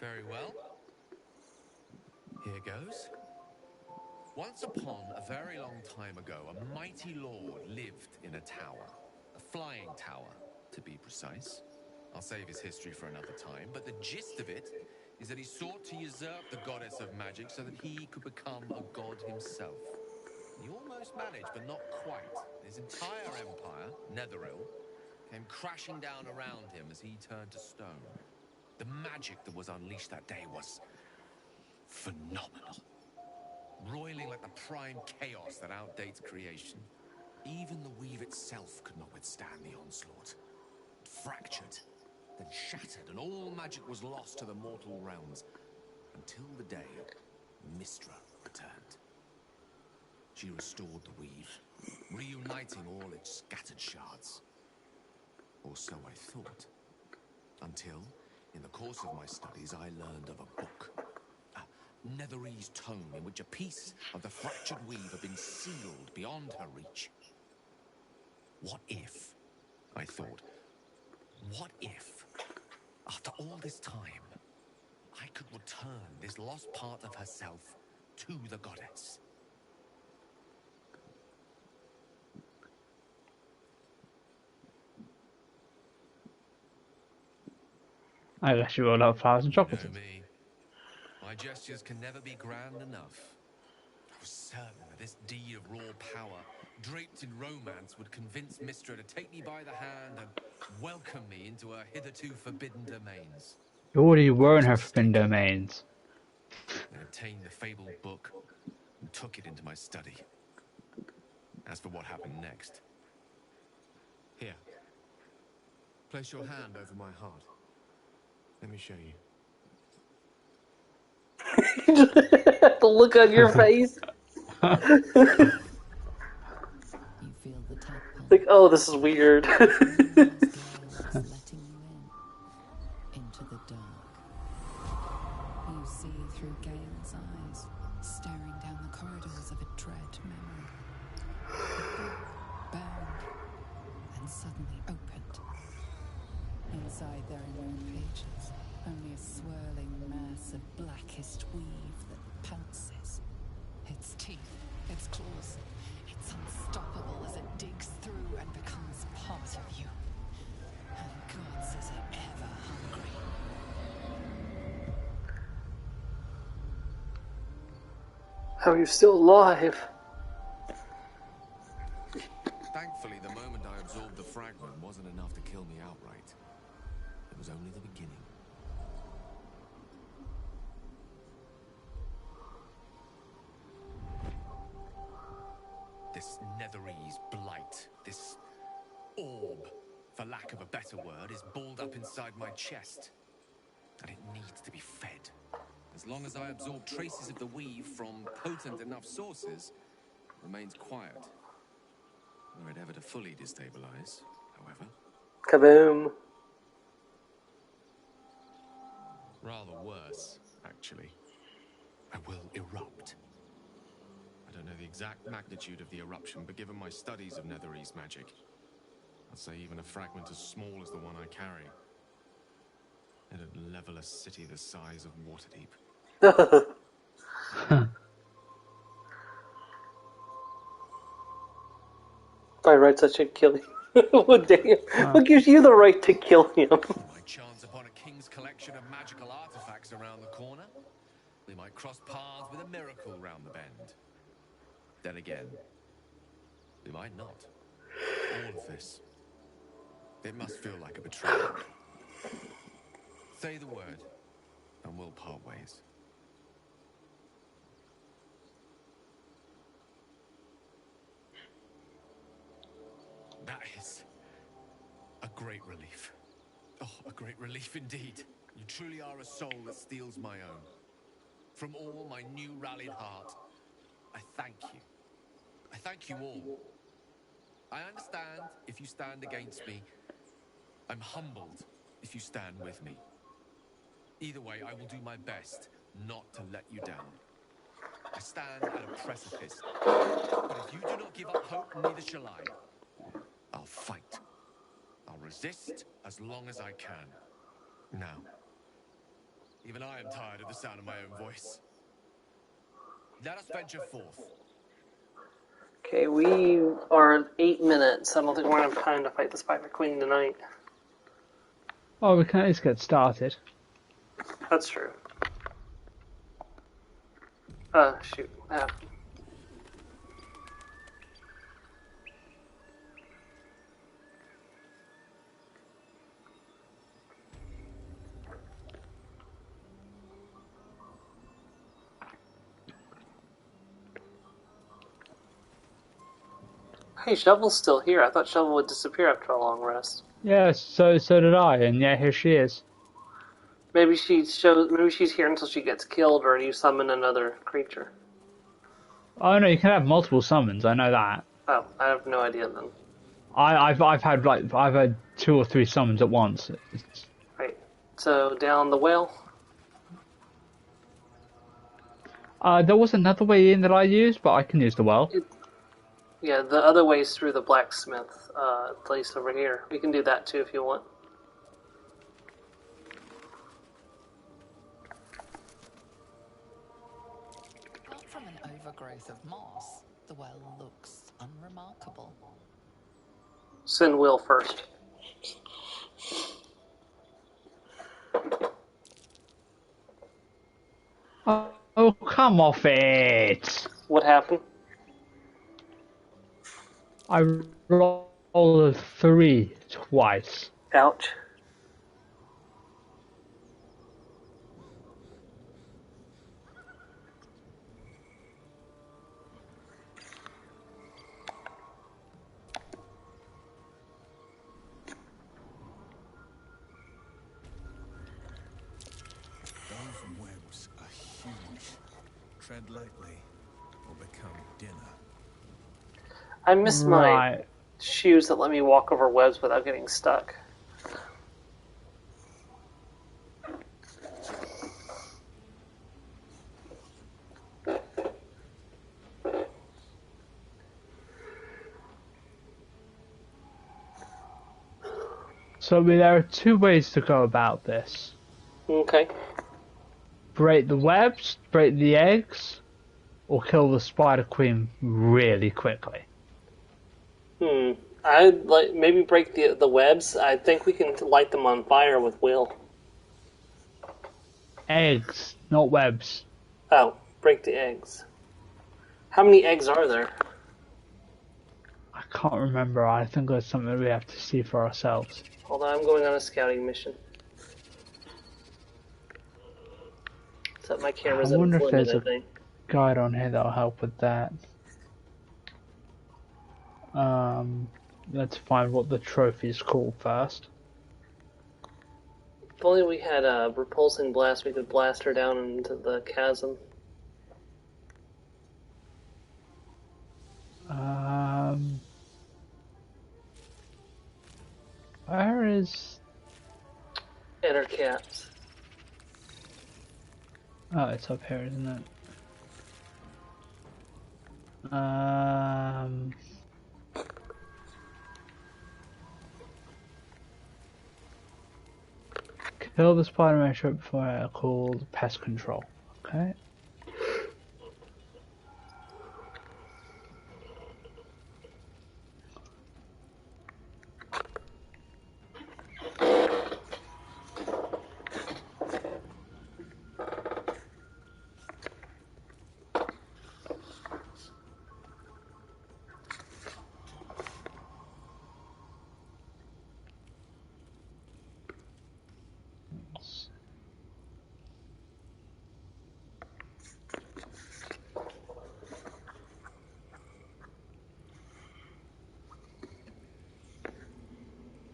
Very well. Here goes. Once upon a very long time ago, a mighty lord lived in a tower. A flying tower, to be precise. I'll save his history for another time, but the gist of it is that he sought to usurp the goddess of magic so that he could become a god himself. He almost managed, but not quite. His entire empire, Netheril, came crashing down around him as he turned to stone. The magic that was unleashed that day was phenomenal. Roiling like the prime chaos that outdates creation. Even the weave itself could not withstand the onslaught. It fractured, then shattered, and all magic was lost to the mortal realms. Until the day Mystra returned. She restored the weave, reuniting all its scattered shards. Or so I thought. Until, in the course of my studies, I learned of a book. A Netherese tome in which a piece of the fractured weave had been sealed beyond her reach. What if, I thought, what if, after all this time, I could return this lost part of herself to the goddess? I guess you will have flowers and chocolates. You know me. My gestures can never be grand enough. I was certain that this deed of raw power, draped in romance, would convince Mystra to take me by the hand and welcome me into her hitherto forbidden domains. You already were in her forbidden domains. I obtained the fabled book and took it into my study. As for what happened next... Here. Place your hand over my heart. Let me show you. The look on your face. Like, oh, this is weird. Into the dark. You see through Gale's eyes, staring down the corridors of a dread memory. The book bound, then suddenly opened. Inside there are no pages, only a swirling mass of blackest weave that pounces. Its teeth, its claws, it's unstoppable as it digs through and becomes part of you. And gods, is it ever hungry? How are you still alive? Thankfully, the moment I absorbed the fragment wasn't enough to kill me outright. It was only the beginning. This Netherese blight, this orb, for lack of a better word, is balled up inside my chest. And it needs to be fed. As long as I absorb traces of the weave from potent enough sources, it remains quiet. Were it ever to fully destabilize, however. Kaboom. Rather worse, actually. I will erupt. I don't know the exact magnitude of the eruption, but given my studies of Netherese magic, I'd say even a fragment as small as the one I carry, it'd level a city the size of Waterdeep. By rights, I should kill you. What gives you the right to kill him? My chance upon a king's collection of magical artifacts around the corner. We might cross paths with a miracle round the bend. Then again, we might not. All of this. It must feel like a betrayal. Say the word, and we'll part ways. That is a great relief. Oh, a great relief indeed. You truly are a soul that steals my own. From all my new rallied heart, I thank you. I thank you all. I understand if you stand against me. I'm humbled if you stand with me. Either way, I will do my best not to let you down. I stand at a precipice, but if you do not give up hope, neither shall I. I'll fight. I'll resist as long as I can. Now, even I am tired of the sound of my own voice. Let us venture forth. Okay, we are at 8 minutes. I don't think we're going to have time to fight the Spider Queen tonight. Oh, we can at least get started. That's true. Shoot. Hey, Shovel's still here. I thought Shovel would disappear after a long rest. Yeah, so did I, and yeah, here she is. Maybe she's here until she gets killed, or you summon another creature. Oh no, you can have multiple summons. I know that. Oh, I have no idea then. I've had 2 or 3 summons at once. Right. So down the well. There was another way in that I used, but I can use the well. Yeah, the other way is through the blacksmith place over here. We can do that too if you want. Apart from an overgrowth of moss, the well looks unremarkable. Send Will first. Oh, come off it! What happened? I rolled a 3 twice. Ouch. Those webs are huge. Tread lightly, or become dinner. I miss my shoes that let me walk over webs without getting stuck. So there are 2 ways to go about this. Okay. Break the webs, break the eggs, or kill the Spider Queen really quickly. I'd like maybe break the webs. I think we can light them on fire with Will. Eggs, not webs. Oh, break the eggs. How many eggs are there? I can't remember. I think that's something we have to see for ourselves. Hold on, I'm going on a scouting mission. Set my cameras I wonder at if there's I a think. guide on here that'll help with that. Let's find what the trophy's called first. If only we had a repulsing blast, we could blast her down into the chasm. Where is... Inner caps. Oh, it's up here, isn't it? Kill the Spider-Man ship before called pest control. Okay.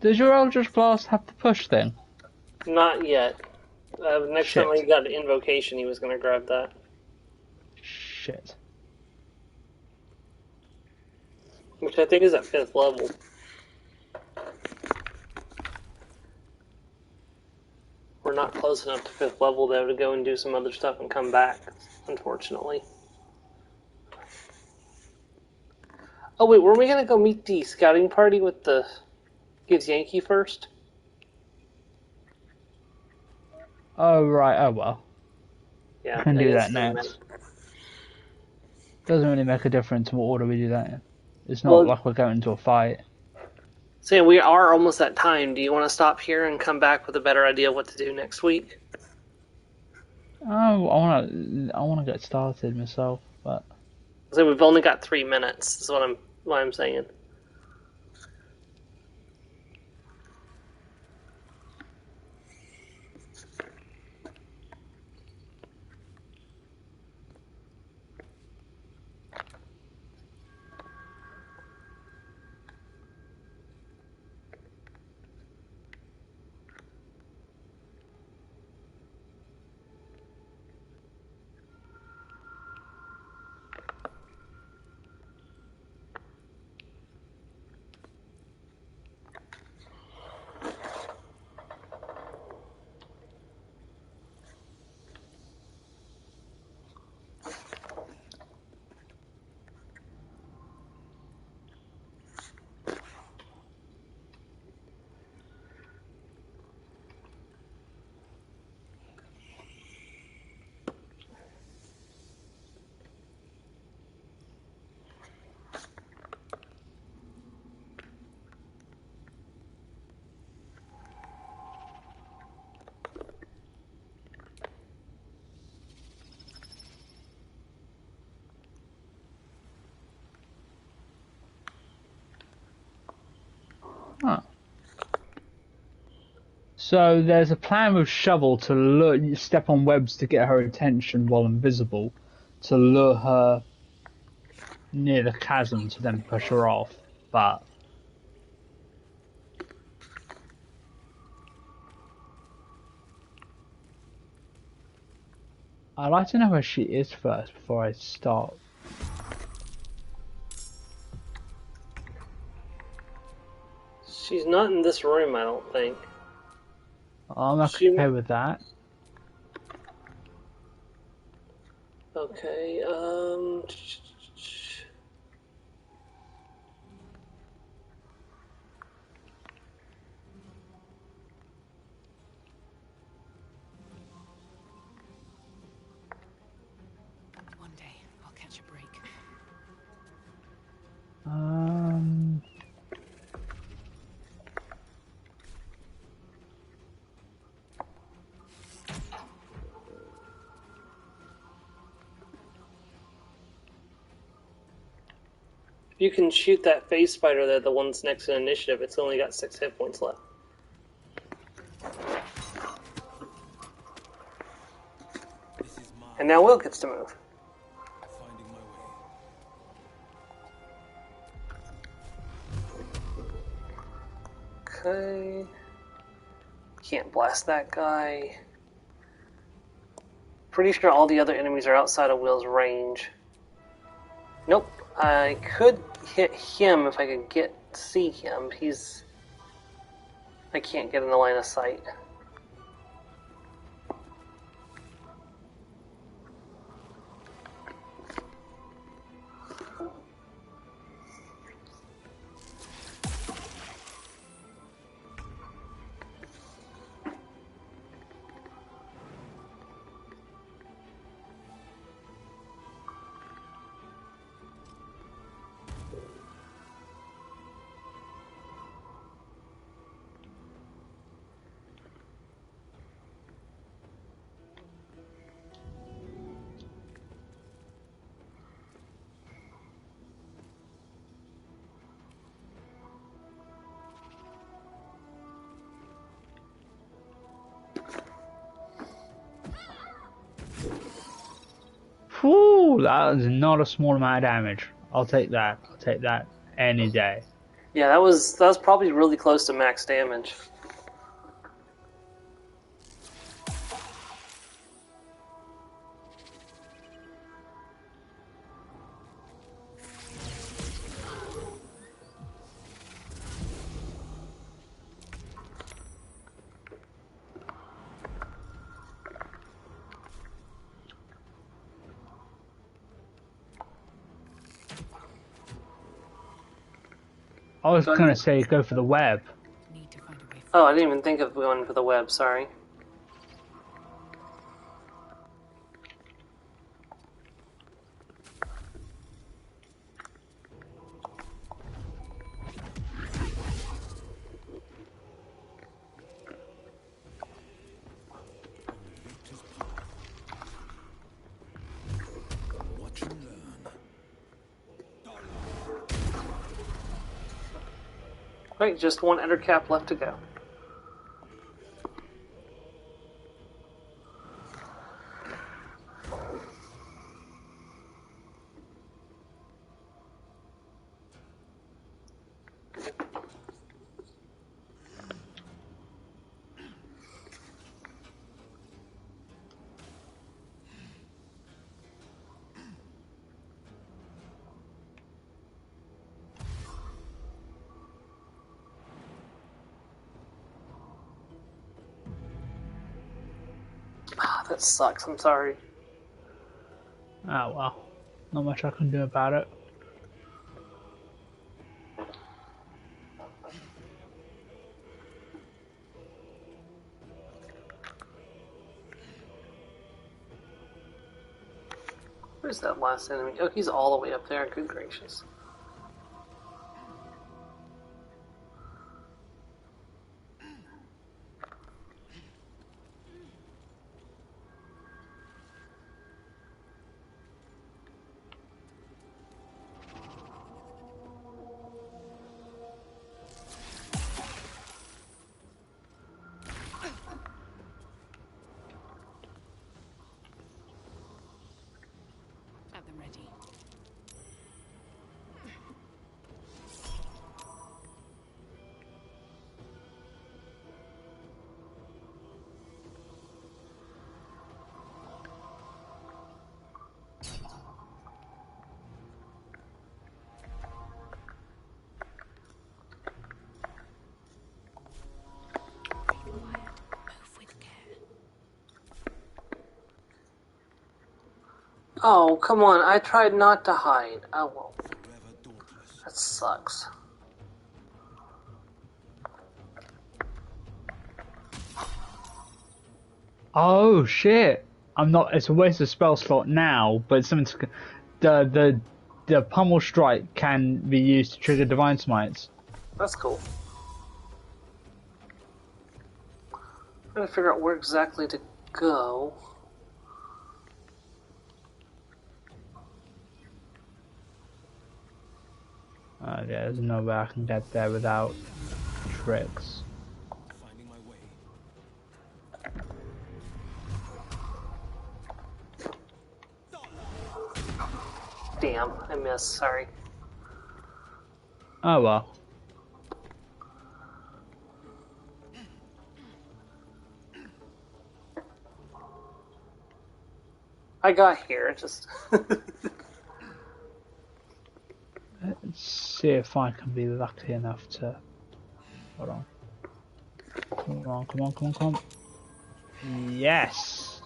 Does your Eldritch Blast have the push thing? Not yet. Next Shit. time he got an invocation, he was going to grab that. Shit. Which I think is at 5th level. We're not close enough to 5th level, though, to go and do some other stuff and come back, unfortunately. Oh, wait, were we going to go meet the scouting party with the Gives Yankee first? Oh, right. Oh, well. Yeah, I can I do guess that it doesn't matter. next. Doesn't really make a difference in what order we do that in. It's not Well, like we're going to a fight. Sam, we are almost at time. Do you want to stop here and come back with a better idea of what to do next week? Oh, I wanna get started myself, but So we've only got 3 minutes. Is what I'm saying. So there's a plan with Shovel to lure, step on webs to get her attention while invisible, to lure her near the chasm to then push her off. But I'd like to know where she is first before I start. She's not in this room, I don't think. I'm okay with that. Okay, One day, I'll catch a break. you can shoot that phase spider there, the one's next to initiative. It's only got 6 hit points left. And now Will gets to move. Okay. Can't blast that guy. Pretty sure all the other enemies are outside of Will's range. Nope. I could hit him if I could see him. I can't get in the line of sight. Whew, that is not a small amount of damage. I'll take that. I'll take that any day. Yeah, that was probably really close to max damage. I was gonna say go for the web. Oh, I didn't even think of going for the web, sorry. Watch and learn. Right, just one ender cap left to go. Ah, that sucks, I'm sorry. Oh well, not much I can do about it. Where's that last enemy? Oh, he's all the way up there, good gracious. Have them ready. Oh, come on, I tried not to hide. Oh, well. That sucks. Oh shit! I'm not. It's a waste of spell slot now, but something to, the pummel strike can be used to trigger divine smites. That's cool. I'm trying to figure out where exactly to go. Yeah, there's no way I can get there without tricks. Finding my way. Damn, I missed, sorry. Oh well. I got here, just... Let's see if I can be lucky enough to... Hold on. Come on, come on, come on, come on. Yes!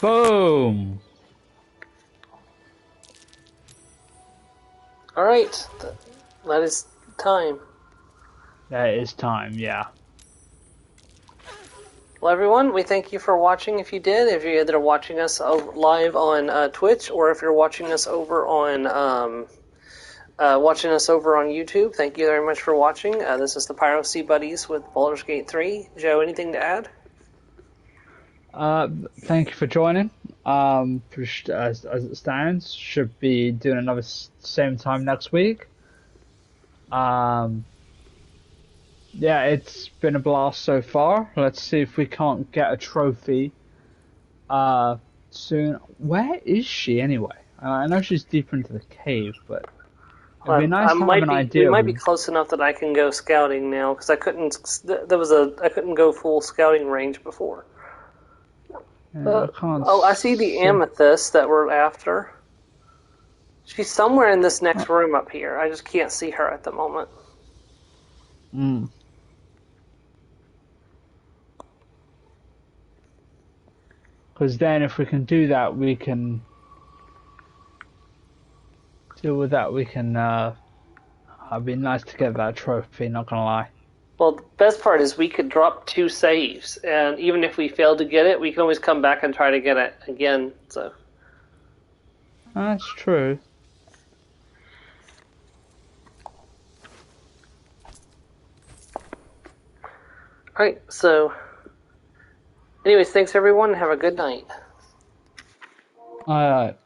Boom! Alright, that is time. That is time, yeah. Well, everyone, we thank you for watching. If you did, if you're either watching us live on Twitch or if you're watching us over on YouTube, thank you very much for watching. This is the PyroCBuddies with Baldur's Gate 3. Joe, anything to add? Thank you for joining. As it stands, should be doing another same time next week. Yeah, it's been a blast so far. Let's see if we can't get a trophy soon. Where is she anyway? I know she's deeper into the cave, but It'd be nice to have an idea. We might be close enough that I can go scouting now because I couldn't. I couldn't go full scouting range before. Yeah, I see the amethyst that we're after. She's somewhere in this next room up here. I just can't see her at the moment. Hmm. Because then, if we can do that, we can deal with that. We can. It'd be nice to get that trophy. Not gonna lie. Well, the best part is we could drop 2 saves, and even if we fail to get it, we can always come back and try to get it again. So. That's true. Alright, so... Anyways, thanks everyone, have a good night. Alright.